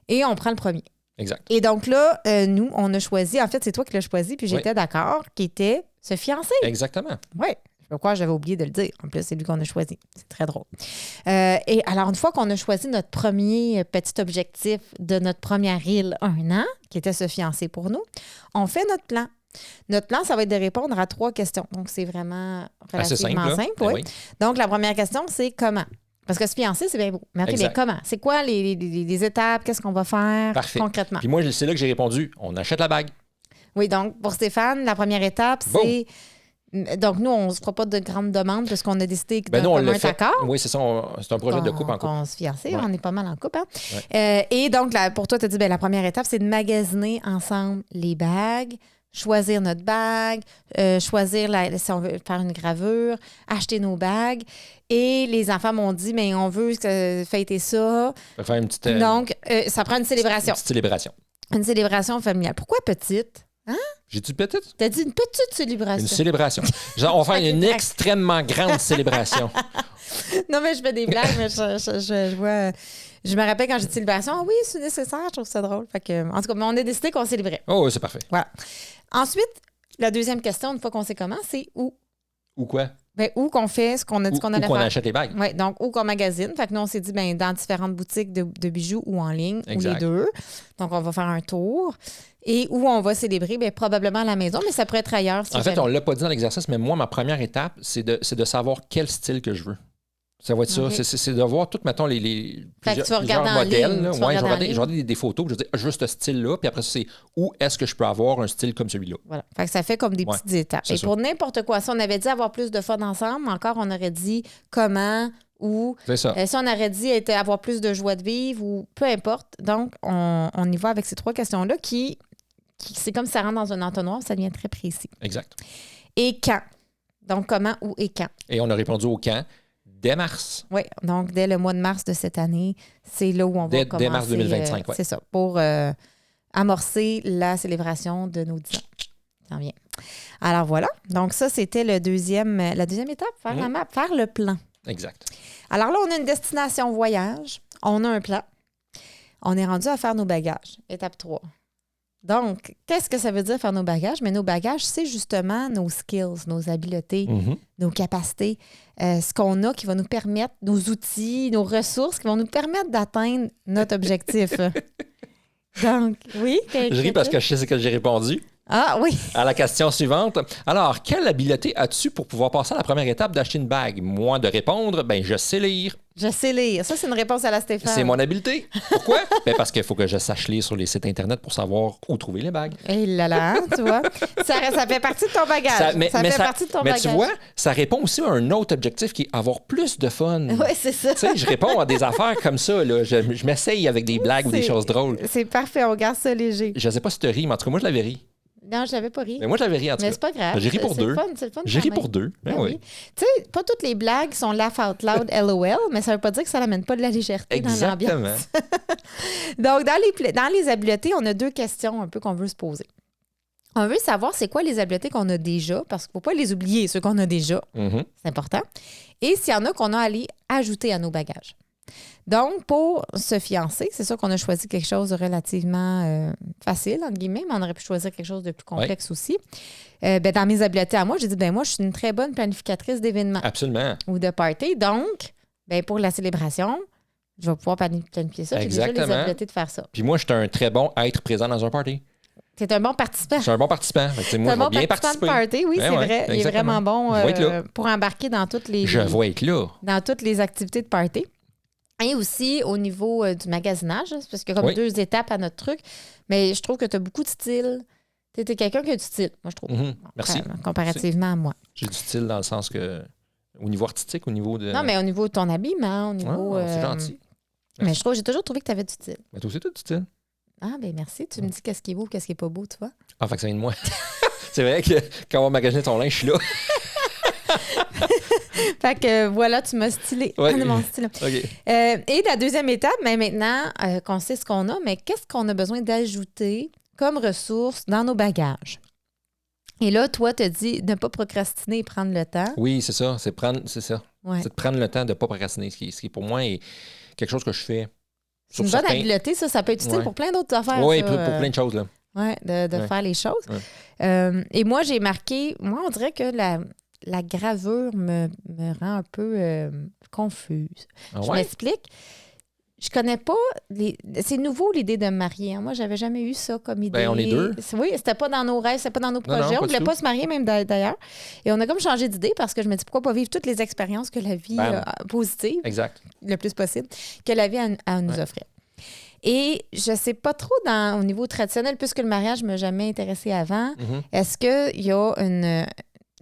Speaker 2: Et on prend le premier.
Speaker 1: Exact.
Speaker 2: Et donc là, nous, on a choisi, en fait, c'est toi qui l'as choisi, puis j'étais d'accord, qui était se fiancer.
Speaker 1: Exactement.
Speaker 2: Oui. Pourquoi j'avais oublié de le dire. En plus, c'est lui qu'on a choisi. C'est très drôle. Et alors, une fois qu'on a choisi notre premier petit objectif de notre première île 1 an, qui était se fiancer pour nous, on fait notre plan. Notre plan, ça va être de répondre à 3 questions. Donc, c'est vraiment relativement simple.
Speaker 1: Ben
Speaker 2: oui. Donc, la première question, c'est comment? Parce que se fiancer, c'est bien beau. Mais OK, mais comment? C'est quoi les étapes? Qu'est-ce qu'on va faire concrètement?
Speaker 1: Puis moi, c'est là que j'ai répondu, on achète la bague.
Speaker 2: Oui, donc, pour Stéphane, la première étape, c'est... Donc, nous, on ne se fera pas de grandes demandes parce qu'on a décidé d'un commun accord.
Speaker 1: Oui, c'est ça. C'est un projet de couple en couple.
Speaker 2: On se fiancer, on est pas mal en couple. Hein? Ouais. Et donc, pour toi, tu as dit, la première étape, c'est de magasiner ensemble les bagues, choisir notre bague, choisir si on veut faire une gravure, acheter nos bagues. Et les enfants m'ont dit, mais on veut fêter ça.
Speaker 1: On va faire une petite...
Speaker 2: Donc, ça prend une célébration.
Speaker 1: Une petite célébration.
Speaker 2: Une célébration familiale. Pourquoi petite? Hein?
Speaker 1: J'ai-tu petite?
Speaker 2: T'as dit une petite célébration.
Speaker 1: Une célébration. Genre, on va faire une extrêmement grande célébration.
Speaker 2: Non, mais je fais des blagues, mais je vois... Je me rappelle quand j'ai dit célébration, ah oui, c'est nécessaire, je trouve ça drôle. Fait que, en tout cas, on a décidé qu'on célébrait.
Speaker 1: Oh, oui, c'est parfait.
Speaker 2: Voilà. Ensuite, la deuxième question, une fois qu'on sait comment, c'est où?
Speaker 1: Ou quoi?
Speaker 2: Ben, où qu'on fait ce qu'on a dit qu'on allait
Speaker 1: où qu'on
Speaker 2: faire.
Speaker 1: achète les bagues.
Speaker 2: Oui, donc où qu'on magasine. Fait que nous, on s'est dit, ben, dans différentes boutiques de bijoux ou en ligne,
Speaker 1: Exact.
Speaker 2: ou les deux. Donc, on va faire un tour. Et où on va célébrer, bien, probablement à la maison, mais ça pourrait être ailleurs. Si
Speaker 1: En fait,
Speaker 2: jamais.
Speaker 1: on ne l'a pas dit dans l'exercice, mais moi, ma première étape, c'est de savoir quel style que je veux. Ça va être
Speaker 2: OK.
Speaker 1: ça. C'est de voir tout, mettons, les
Speaker 2: Fait que tu vas
Speaker 1: plusieurs
Speaker 2: regarder en
Speaker 1: modèles.
Speaker 2: ligne,
Speaker 1: là.
Speaker 2: tu vas
Speaker 1: Ouais, je vais
Speaker 2: regarder en
Speaker 1: regarder des photos, je vais dire, je veux ce style-là, puis après, c'est où est-ce que je peux avoir un style comme celui-là.
Speaker 2: Voilà. Fait que ça fait comme des
Speaker 1: Ouais,
Speaker 2: petites étapes.
Speaker 1: c'est
Speaker 2: Et
Speaker 1: ça.
Speaker 2: pour n'importe quoi, si on avait dit avoir plus de fun ensemble, encore, on aurait dit comment, où.
Speaker 1: C'est ça.
Speaker 2: Si on aurait dit avoir plus de joie de vivre ou peu importe. Donc, on y va avec ces trois questions-là qui c'est comme si ça rentre dans un entonnoir, ça devient très précis.
Speaker 1: Exact.
Speaker 2: Et quand? Donc, comment, où et quand?
Speaker 1: Et on a répondu au quand dès mars.
Speaker 2: Oui, donc dès le mois de mars de cette année, c'est là où on va commencer.
Speaker 1: Dès mars 2025, oui.
Speaker 2: C'est ça, pour amorcer la célébration de nos 10 ans. Ça vient. Alors voilà, donc ça, c'était la deuxième étape, faire la map, faire le plan.
Speaker 1: Exact.
Speaker 2: Alors là, on a une destination voyage, on a un plan, on est rendu à faire nos bagages, étape 3. Donc, qu'est-ce que ça veut dire faire nos bagages? Mais nos bagages, c'est justement nos skills, nos habiletés, nos capacités, ce qu'on a qui va nous permettre, nos outils, nos ressources qui vont nous permettre d'atteindre notre objectif. Donc, oui?
Speaker 1: Je ris parce que je sais ce que j'ai répondu.
Speaker 2: Ah oui!
Speaker 1: À la question suivante. Alors, quelle habileté as-tu pour pouvoir passer à la première étape d'acheter une bague? Moi, de répondre, ben je sais lire.
Speaker 2: Je sais lire. Ça, c'est une réponse à la Stéphane.
Speaker 1: C'est mon habileté. Pourquoi? Ben parce qu'il faut que je sache lire sur les sites Internet pour savoir où trouver les bagues.
Speaker 2: Et là là, tu vois. Ça fait partie de ton bagage. Ça fait partie de ton bagage.
Speaker 1: Mais tu vois, ça répond aussi à un autre objectif qui est avoir plus de fun.
Speaker 2: Oui, c'est ça.
Speaker 1: Tu sais, je réponds à des affaires comme ça. Là. Je m'essaye avec des blagues ou des choses drôles.
Speaker 2: C'est parfait, on garde ça léger.
Speaker 1: Je sais pas si tu ris, mais en tout cas, moi, je l'avais ri.
Speaker 2: Non, je l'avais pas ri.
Speaker 1: Mais moi, je l'avais ri, en tout cas.
Speaker 2: Mais c'est pas grave.
Speaker 1: J'ai ri pour deux.
Speaker 2: C'est le fun.
Speaker 1: J'ai ri pour deux. Ben oui.
Speaker 2: Tu sais, pas toutes les blagues sont laugh out loud, LOL, mais ça veut pas dire que ça n'amène pas de la légèreté dans l'ambiance.
Speaker 1: Exactement.
Speaker 2: Donc, dans les habiletés, on a deux questions un peu qu'on veut se poser. On veut savoir c'est quoi les habiletés qu'on a déjà, parce qu'il ne faut pas les oublier, ceux qu'on a déjà. C'est important. Et s'il y en a qu'on a à aller ajouter à nos bagages. Donc, pour se fiancer, c'est sûr qu'on a choisi quelque chose de relativement facile, entre guillemets, mais on aurait pu choisir quelque chose de plus complexe aussi. Dans mes habiletés à moi, j'ai dit, moi, je suis une très bonne planificatrice d'événements.
Speaker 1: Absolument.
Speaker 2: Ou de party. Donc, pour la célébration, je vais pouvoir planifier ça. J'ai déjà les habiletés de faire ça.
Speaker 1: Puis moi, je suis un très bon à être présent dans un party.
Speaker 2: C'est un bon participant.
Speaker 1: Je suis un bon participant. Fait que, moi,
Speaker 2: C'est un bon
Speaker 1: je vais bien
Speaker 2: participant
Speaker 1: participer.
Speaker 2: de party, oui, c'est vrai. Il est vraiment bon pour embarquer dans toutes les...
Speaker 1: Je vais être là.
Speaker 2: Dans toutes les activités de party. Et aussi au niveau du magasinage, parce qu'il y a comme deux étapes à notre truc. Mais je trouve que tu as beaucoup de style. Tu es quelqu'un qui a du style, moi, je trouve.
Speaker 1: Merci.
Speaker 2: Comparativement à moi.
Speaker 1: J'ai du style dans le sens que... Au niveau artistique, au niveau de...
Speaker 2: Non, mais au niveau de ton habillement, au niveau...
Speaker 1: c'est gentil.
Speaker 2: Mais j'ai toujours trouvé que tu avais du style.
Speaker 1: Mais toi aussi, tu as du style.
Speaker 2: Ah, ben merci. Tu me dis qu'est-ce qui est beau, qu'est-ce qui est pas beau, tu vois.
Speaker 1: Ah, fait que ça vient de moi. C'est vrai que quand on va magasiner ton linge, je suis là.
Speaker 2: Fait que voilà, tu m'as stylé.
Speaker 1: Ouais.
Speaker 2: Mon style.
Speaker 1: OK.
Speaker 2: Et la deuxième étape, mais maintenant qu'on sait ce qu'on a, mais qu'est-ce qu'on a besoin d'ajouter comme ressources dans nos bagages? Et là, toi, tu as dit ne pas procrastiner et prendre le temps.
Speaker 1: Oui, c'est ça. C'est ça.
Speaker 2: Ouais.
Speaker 1: C'est de prendre le temps de ne pas procrastiner, ce qui pour moi est quelque chose que je fais.
Speaker 2: C'est une bonne habileté, ça peut être utile pour plein d'autres affaires.
Speaker 1: Oui,
Speaker 2: ça,
Speaker 1: pour plein de choses. Là.
Speaker 2: Oui, de faire les choses. Ouais. Et moi, j'ai marqué, on dirait que la gravure me rend un peu confuse. Je m'explique. Je connais pas c'est nouveau l'idée de me marier. Hein. Moi, j'avais jamais eu ça comme idée.
Speaker 1: Ben, on est deux.
Speaker 2: Oui, c'était pas dans nos rêves, c'était pas dans nos projets. On voulait pas se marier même d'ailleurs. Et on a comme changé d'idée parce que je me dis pourquoi pas vivre toutes les expériences que la vie positive, le plus possible, que la vie a à nous offrir. Et je sais pas trop au niveau traditionnel, puisque le mariage ne m'a jamais intéressé avant, est-ce qu'il y a une...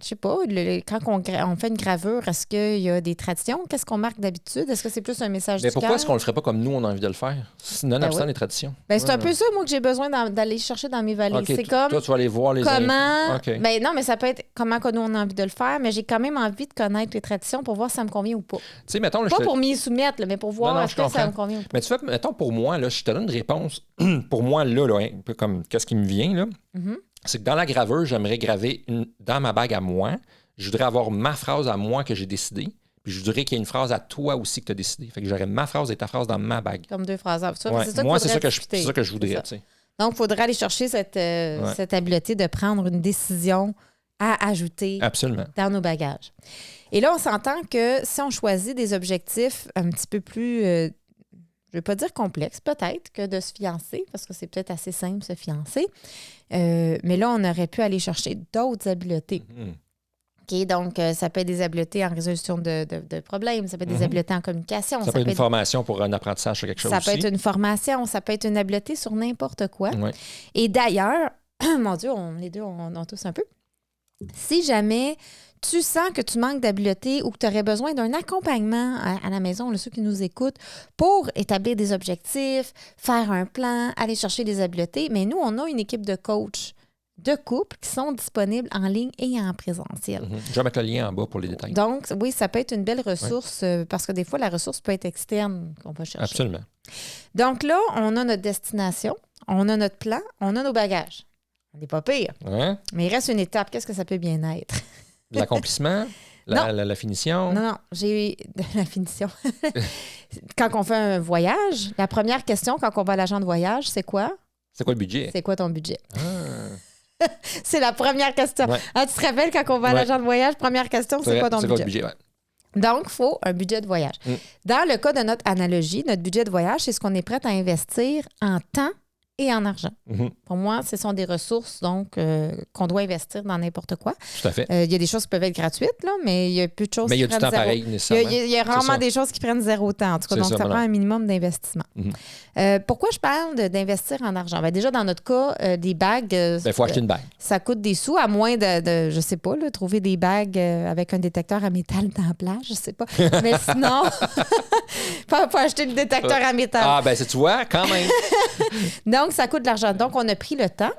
Speaker 2: je sais pas, quand on fait une gravure, est-ce qu'il y a des traditions? Qu'est-ce qu'on marque d'habitude? Est-ce que c'est plus un message
Speaker 1: Mais
Speaker 2: du
Speaker 1: pourquoi
Speaker 2: cœur?
Speaker 1: est-ce qu'on le ferait pas comme nous, on a envie de le faire? Nonobstant
Speaker 2: oui.
Speaker 1: les traditions.
Speaker 2: Ben, c'est un peu ça, moi, que j'ai besoin d'aller chercher dans mes valises.
Speaker 1: OK,
Speaker 2: C'est comme
Speaker 1: toi, tu vas aller voir les
Speaker 2: comment...
Speaker 1: OK.
Speaker 2: Ben, non, mais ça peut être comment que nous, on a envie de le faire, mais j'ai quand même envie de connaître les traditions pour voir si ça me convient ou pas.
Speaker 1: Tu sais, mettons... Là,
Speaker 2: Pas pour m'y soumettre, là, mais pour voir est-ce que ça me convient ou pas.
Speaker 1: Mais tu vois, mettons, pour moi, là, je te donne une réponse. Pour moi, là, un peu comme qu'est-ce qui me vient, là, c'est que dans la graveur, j'aimerais graver dans ma bague à moi. Je voudrais avoir ma phrase à moi que j'ai décidée. Puis je voudrais qu'il y ait une phrase à toi aussi que tu as décidé. Fait que j'aurais ma phrase et ta phrase dans ma bague.
Speaker 2: Comme 2 phrases. Ça,
Speaker 1: Ouais.
Speaker 2: c'est ça
Speaker 1: Moi, c'est ça que je voudrais. Tu sais.
Speaker 2: Donc, il faudrait aller chercher cette habileté de prendre une décision à ajouter
Speaker 1: Absolument.
Speaker 2: dans nos bagages. Et là, on s'entend que si on choisit des objectifs un petit peu plus, je ne vais pas dire complexes, peut-être, que de se fiancer, parce que c'est peut-être assez simple se fiancer. Mais là, on aurait pu aller chercher d'autres habiletés. OK, donc, ça peut être des habiletés en résolution de problèmes, ça peut être des habiletés en communication.
Speaker 1: Ça peut être une formation pour un apprentissage sur quelque chose
Speaker 2: ça
Speaker 1: aussi.
Speaker 2: peut être une formation, ça peut être une habileté sur n'importe quoi.
Speaker 1: Ouais.
Speaker 2: Et d'ailleurs, mon Dieu, les deux, on tous un peu. Si jamais tu sens que tu manques d'habileté ou que tu aurais besoin d'un accompagnement à la maison, là, ceux qui nous écoutent, pour établir des objectifs, faire un plan, aller chercher des habiletés, mais nous, on a une équipe de coachs de couple qui sont disponibles en ligne et en présentiel.
Speaker 1: Je vais mettre le lien en bas pour les détails.
Speaker 2: Donc, oui, ça peut être une belle ressource parce que des fois, la ressource peut être externe qu'on va chercher.
Speaker 1: Absolument.
Speaker 2: Donc là, on a notre destination, on a notre plan, on a nos bagages. On n'est pas pire.
Speaker 1: Ouais.
Speaker 2: Mais il reste une étape. Qu'est-ce que ça peut bien être?
Speaker 1: L'accomplissement, la finition.
Speaker 2: Non, j'ai la finition. Quand on fait un voyage, la première question quand on va à l'agent de voyage, c'est quoi?
Speaker 1: C'est quoi le budget?
Speaker 2: C'est quoi ton budget?
Speaker 1: Ah.
Speaker 2: C'est la première question.
Speaker 1: Ouais.
Speaker 2: Ah, tu te rappelles quand on va à l'agent de voyage, première question, c'est quoi ton budget?
Speaker 1: C'est quoi le budget, ouais.
Speaker 2: Donc, il faut un budget de voyage. Dans le cas de notre analogie, notre budget de voyage, c'est ce qu'on est prêt à investir en temps et en argent. Pour moi, ce sont des ressources donc qu'on doit investir dans n'importe quoi.
Speaker 1: Tout à fait.
Speaker 2: Il y a des choses qui peuvent être gratuites, là, mais il y a plus de choses
Speaker 1: mais
Speaker 2: qui
Speaker 1: il y a
Speaker 2: prennent
Speaker 1: du temps
Speaker 2: zéro.
Speaker 1: pareil, nécessairement.
Speaker 2: Il y a rarement des choses qui prennent zéro temps, en tout cas. Donc, ça prend un minimum d'investissement. Pourquoi je parle d'investir en argent? Bien, déjà, dans notre cas, des bagues...
Speaker 1: Il faut acheter une bague.
Speaker 2: Ça coûte des sous, à moins de je sais pas, là, trouver des bagues avec un détecteur à métal dans la plage, je sais pas. Mais sinon, faut acheter le détecteur à métal.
Speaker 1: Ah, ben, tu vois, quand même.
Speaker 2: Donc, ça coûte de l'argent. Donc, on a pris le temps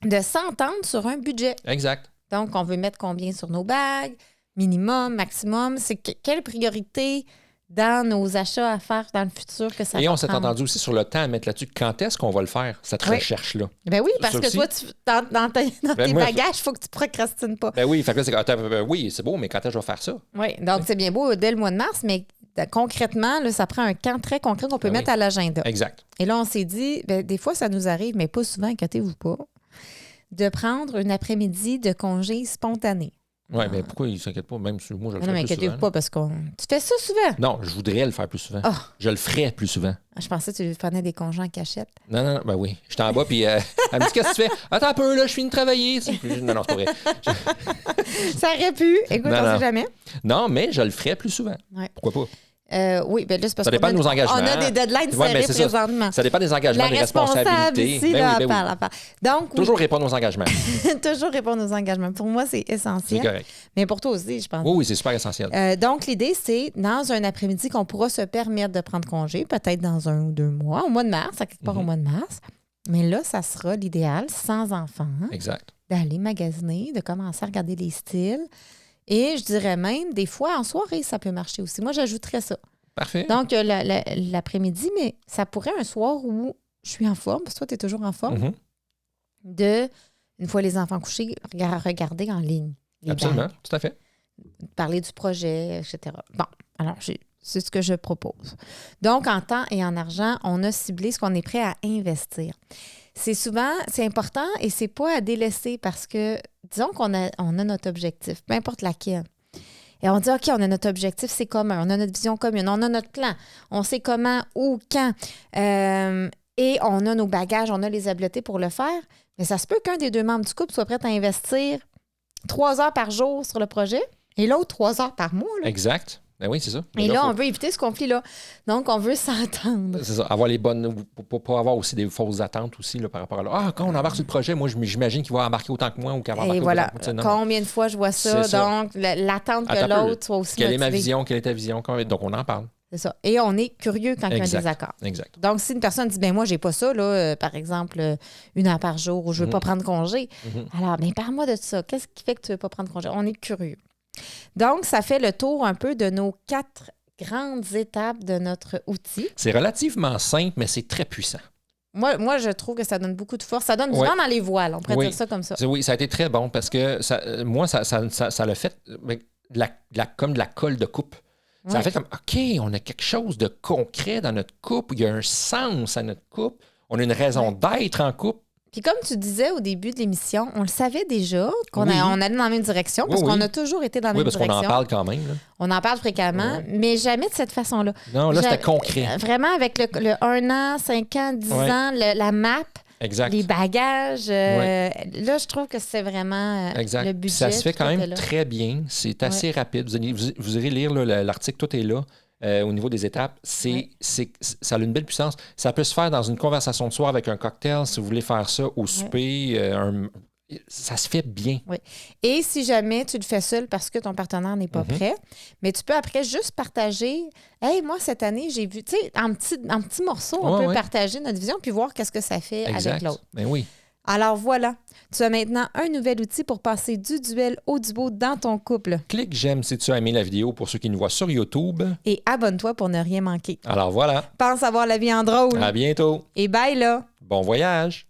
Speaker 2: de s'entendre sur un budget.
Speaker 1: Exact.
Speaker 2: Donc, on veut mettre combien sur nos bagues, minimum, maximum. C'est quelle priorité dans nos achats à faire dans le futur que ça
Speaker 1: Et
Speaker 2: va
Speaker 1: on s'est
Speaker 2: prendre.
Speaker 1: entendu aussi sur le temps à mettre là-dessus. Quand est-ce qu'on va le faire, cette recherche-là?
Speaker 2: Ben oui, parce
Speaker 1: Ça
Speaker 2: que
Speaker 1: aussi.
Speaker 2: toi, dans tes bagages, il faut que tu procrastines pas.
Speaker 1: Ben oui, fait que là, oui, c'est beau, mais quand est-ce que je vais faire ça?
Speaker 2: Oui, donc c'est bien beau dès le mois de mars, mais concrètement, là, ça prend un camp très concret qu'on peut mettre à l'agenda.
Speaker 1: Exact.
Speaker 2: Et là, on s'est dit, ben, des fois, ça nous arrive, mais pas souvent, inquiétez-vous pas, de prendre une après-midi de congé spontané.
Speaker 1: Oui, mais pourquoi il ne s'inquiète pas? Même si moi, je le
Speaker 2: Non,
Speaker 1: ferais
Speaker 2: mais
Speaker 1: plus
Speaker 2: inquiétez-vous
Speaker 1: souvent.
Speaker 2: pas parce que tu fais ça souvent.
Speaker 1: Non, je voudrais le faire plus souvent.
Speaker 2: Oh.
Speaker 1: Je le ferais plus souvent.
Speaker 2: Je pensais que tu prenais des congés en cachette.
Speaker 1: Non, ben oui. J'étais en bas, puis elle me dit, qu'est-ce que tu fais? Attends un peu, là, je finis de travailler. Non, c'est pas vrai.
Speaker 2: Ça aurait pu. Écoute, on ne sait jamais.
Speaker 1: Non, mais je le ferais plus souvent.
Speaker 2: Ouais.
Speaker 1: Pourquoi pas?
Speaker 2: Oui, bien là, c'est parce
Speaker 1: Ça dépend de nos engagements.
Speaker 2: On a des deadlines serrés présentement.
Speaker 1: Ça dépend des engagements, des responsabilités.
Speaker 2: Ici, là, parle. Donc,
Speaker 1: toujours répondre aux engagements.
Speaker 2: Toujours répondre aux engagements. Pour moi, c'est essentiel.
Speaker 1: C'est correct.
Speaker 2: Mais pour toi aussi, je pense.
Speaker 1: Oui, c'est super essentiel.
Speaker 2: Donc, l'idée, c'est dans un après-midi qu'on pourra se permettre de prendre congé, peut-être dans 1 ou 2 mois, au mois de mars, à quelque part au mois de mars. Mais là, ça sera l'idéal, sans enfants.
Speaker 1: Exact.
Speaker 2: D'aller magasiner, de commencer à regarder les styles. Et je dirais même, des fois, en soirée, ça peut marcher aussi. Moi, j'ajouterais ça.
Speaker 1: Parfait.
Speaker 2: Donc, l'après-midi, mais ça pourrait un soir où je suis en forme, parce que toi, tu es toujours en forme, une fois les enfants couchés, regarder en ligne.
Speaker 1: Absolument, tout à fait.
Speaker 2: Parler du projet, etc. Bon, alors, c'est ce que je propose. Donc, en temps et en argent, on a ciblé ce qu'on est prêt à investir. C'est important et c'est pas à délaisser parce que, disons qu'on a notre objectif, peu importe laquelle. Et on dit, OK, on a notre objectif, c'est commun, on a notre vision commune, on a notre plan, on sait comment, où, quand, et on a nos bagages, on a les habiletés pour le faire. Mais ça se peut qu'un des 2 membres du couple soit prêt à investir 3 heures par jour sur le projet et l'autre 3 heures par mois. Là.
Speaker 1: Exact. Ben oui, c'est ça.
Speaker 2: Et là, on veut éviter ce conflit-là. Donc, on veut s'entendre.
Speaker 1: C'est ça, avoir les bonnes... Pour pas avoir aussi des fausses attentes aussi là, par rapport à là. Ah, quand on embarque sur le projet, moi, j'imagine qu'il va embarquer autant que moi ou qu'il va embarquer
Speaker 2: Et voilà.
Speaker 1: autant que moi.
Speaker 2: Combien de fois je vois ça?
Speaker 1: C'est ça.
Speaker 2: Donc, l'attente que l'autre soit aussi
Speaker 1: Quelle est ma
Speaker 2: motivée.
Speaker 1: vision? Quelle est ta vision? Donc, on en parle.
Speaker 2: C'est ça. Et on est curieux quand il y a un désaccord.
Speaker 1: Exact.
Speaker 2: Donc, si une personne dit, ben moi, j'ai pas ça, là, par exemple, 1 heure par jour, ou je veux pas prendre congé. Alors, ben parle-moi de ça. Qu'est-ce qui fait que tu veux pas prendre congé? On est curieux. Donc, ça fait le tour un peu de nos 4 grandes étapes de notre outil.
Speaker 1: C'est relativement simple, mais c'est très puissant.
Speaker 2: Moi, je trouve que ça donne beaucoup de force. Ça donne du vent dans les voiles, on pourrait dire ça comme ça.
Speaker 1: Oui, ça a été très bon parce que moi, ça l'a fait comme de la colle de coupe. Ça a fait comme, OK, on a quelque chose de concret dans notre couple. Il y a un sens à notre couple. On a une raison d'être en couple.
Speaker 2: Puis comme tu disais au début de l'émission, on le savait déjà qu'on on allait dans la même direction parce qu'on a toujours été dans la même direction.
Speaker 1: Oui, parce qu'on en parle quand même. Là.
Speaker 2: On en parle fréquemment, mais jamais de cette façon-là.
Speaker 1: Non, là, c'était concret.
Speaker 2: Vraiment avec le 1 an, 5 ans, 10 ans, la map, les bagages. Là, je trouve que c'est vraiment le budget.
Speaker 1: Ça se fait quand même très bien. C'est assez rapide. Vous irez lire l'article, tout est là. Au niveau des étapes, ça a une belle puissance. Ça peut se faire dans une conversation de soir avec un cocktail, si vous voulez faire ça au souper. Ça se fait bien.
Speaker 2: Oui. Et si jamais tu le fais seul parce que ton partenaire n'est pas prêt, mais tu peux après juste partager. Hey, moi, cette année, j'ai vu, tu sais, en petits morceaux, on peut partager notre vision puis voir qu'est-ce que ça fait avec l'autre.
Speaker 1: Ben oui.
Speaker 2: Alors voilà, tu as maintenant un nouvel outil pour passer du duel au duo dans ton couple.
Speaker 1: Clique j'aime si tu as aimé la vidéo pour ceux qui nous voient sur YouTube.
Speaker 2: Et abonne-toi pour ne rien manquer.
Speaker 1: Alors voilà.
Speaker 2: Pense avoir la vie en drôle.
Speaker 1: À bientôt.
Speaker 2: Et bye là.
Speaker 1: Bon voyage.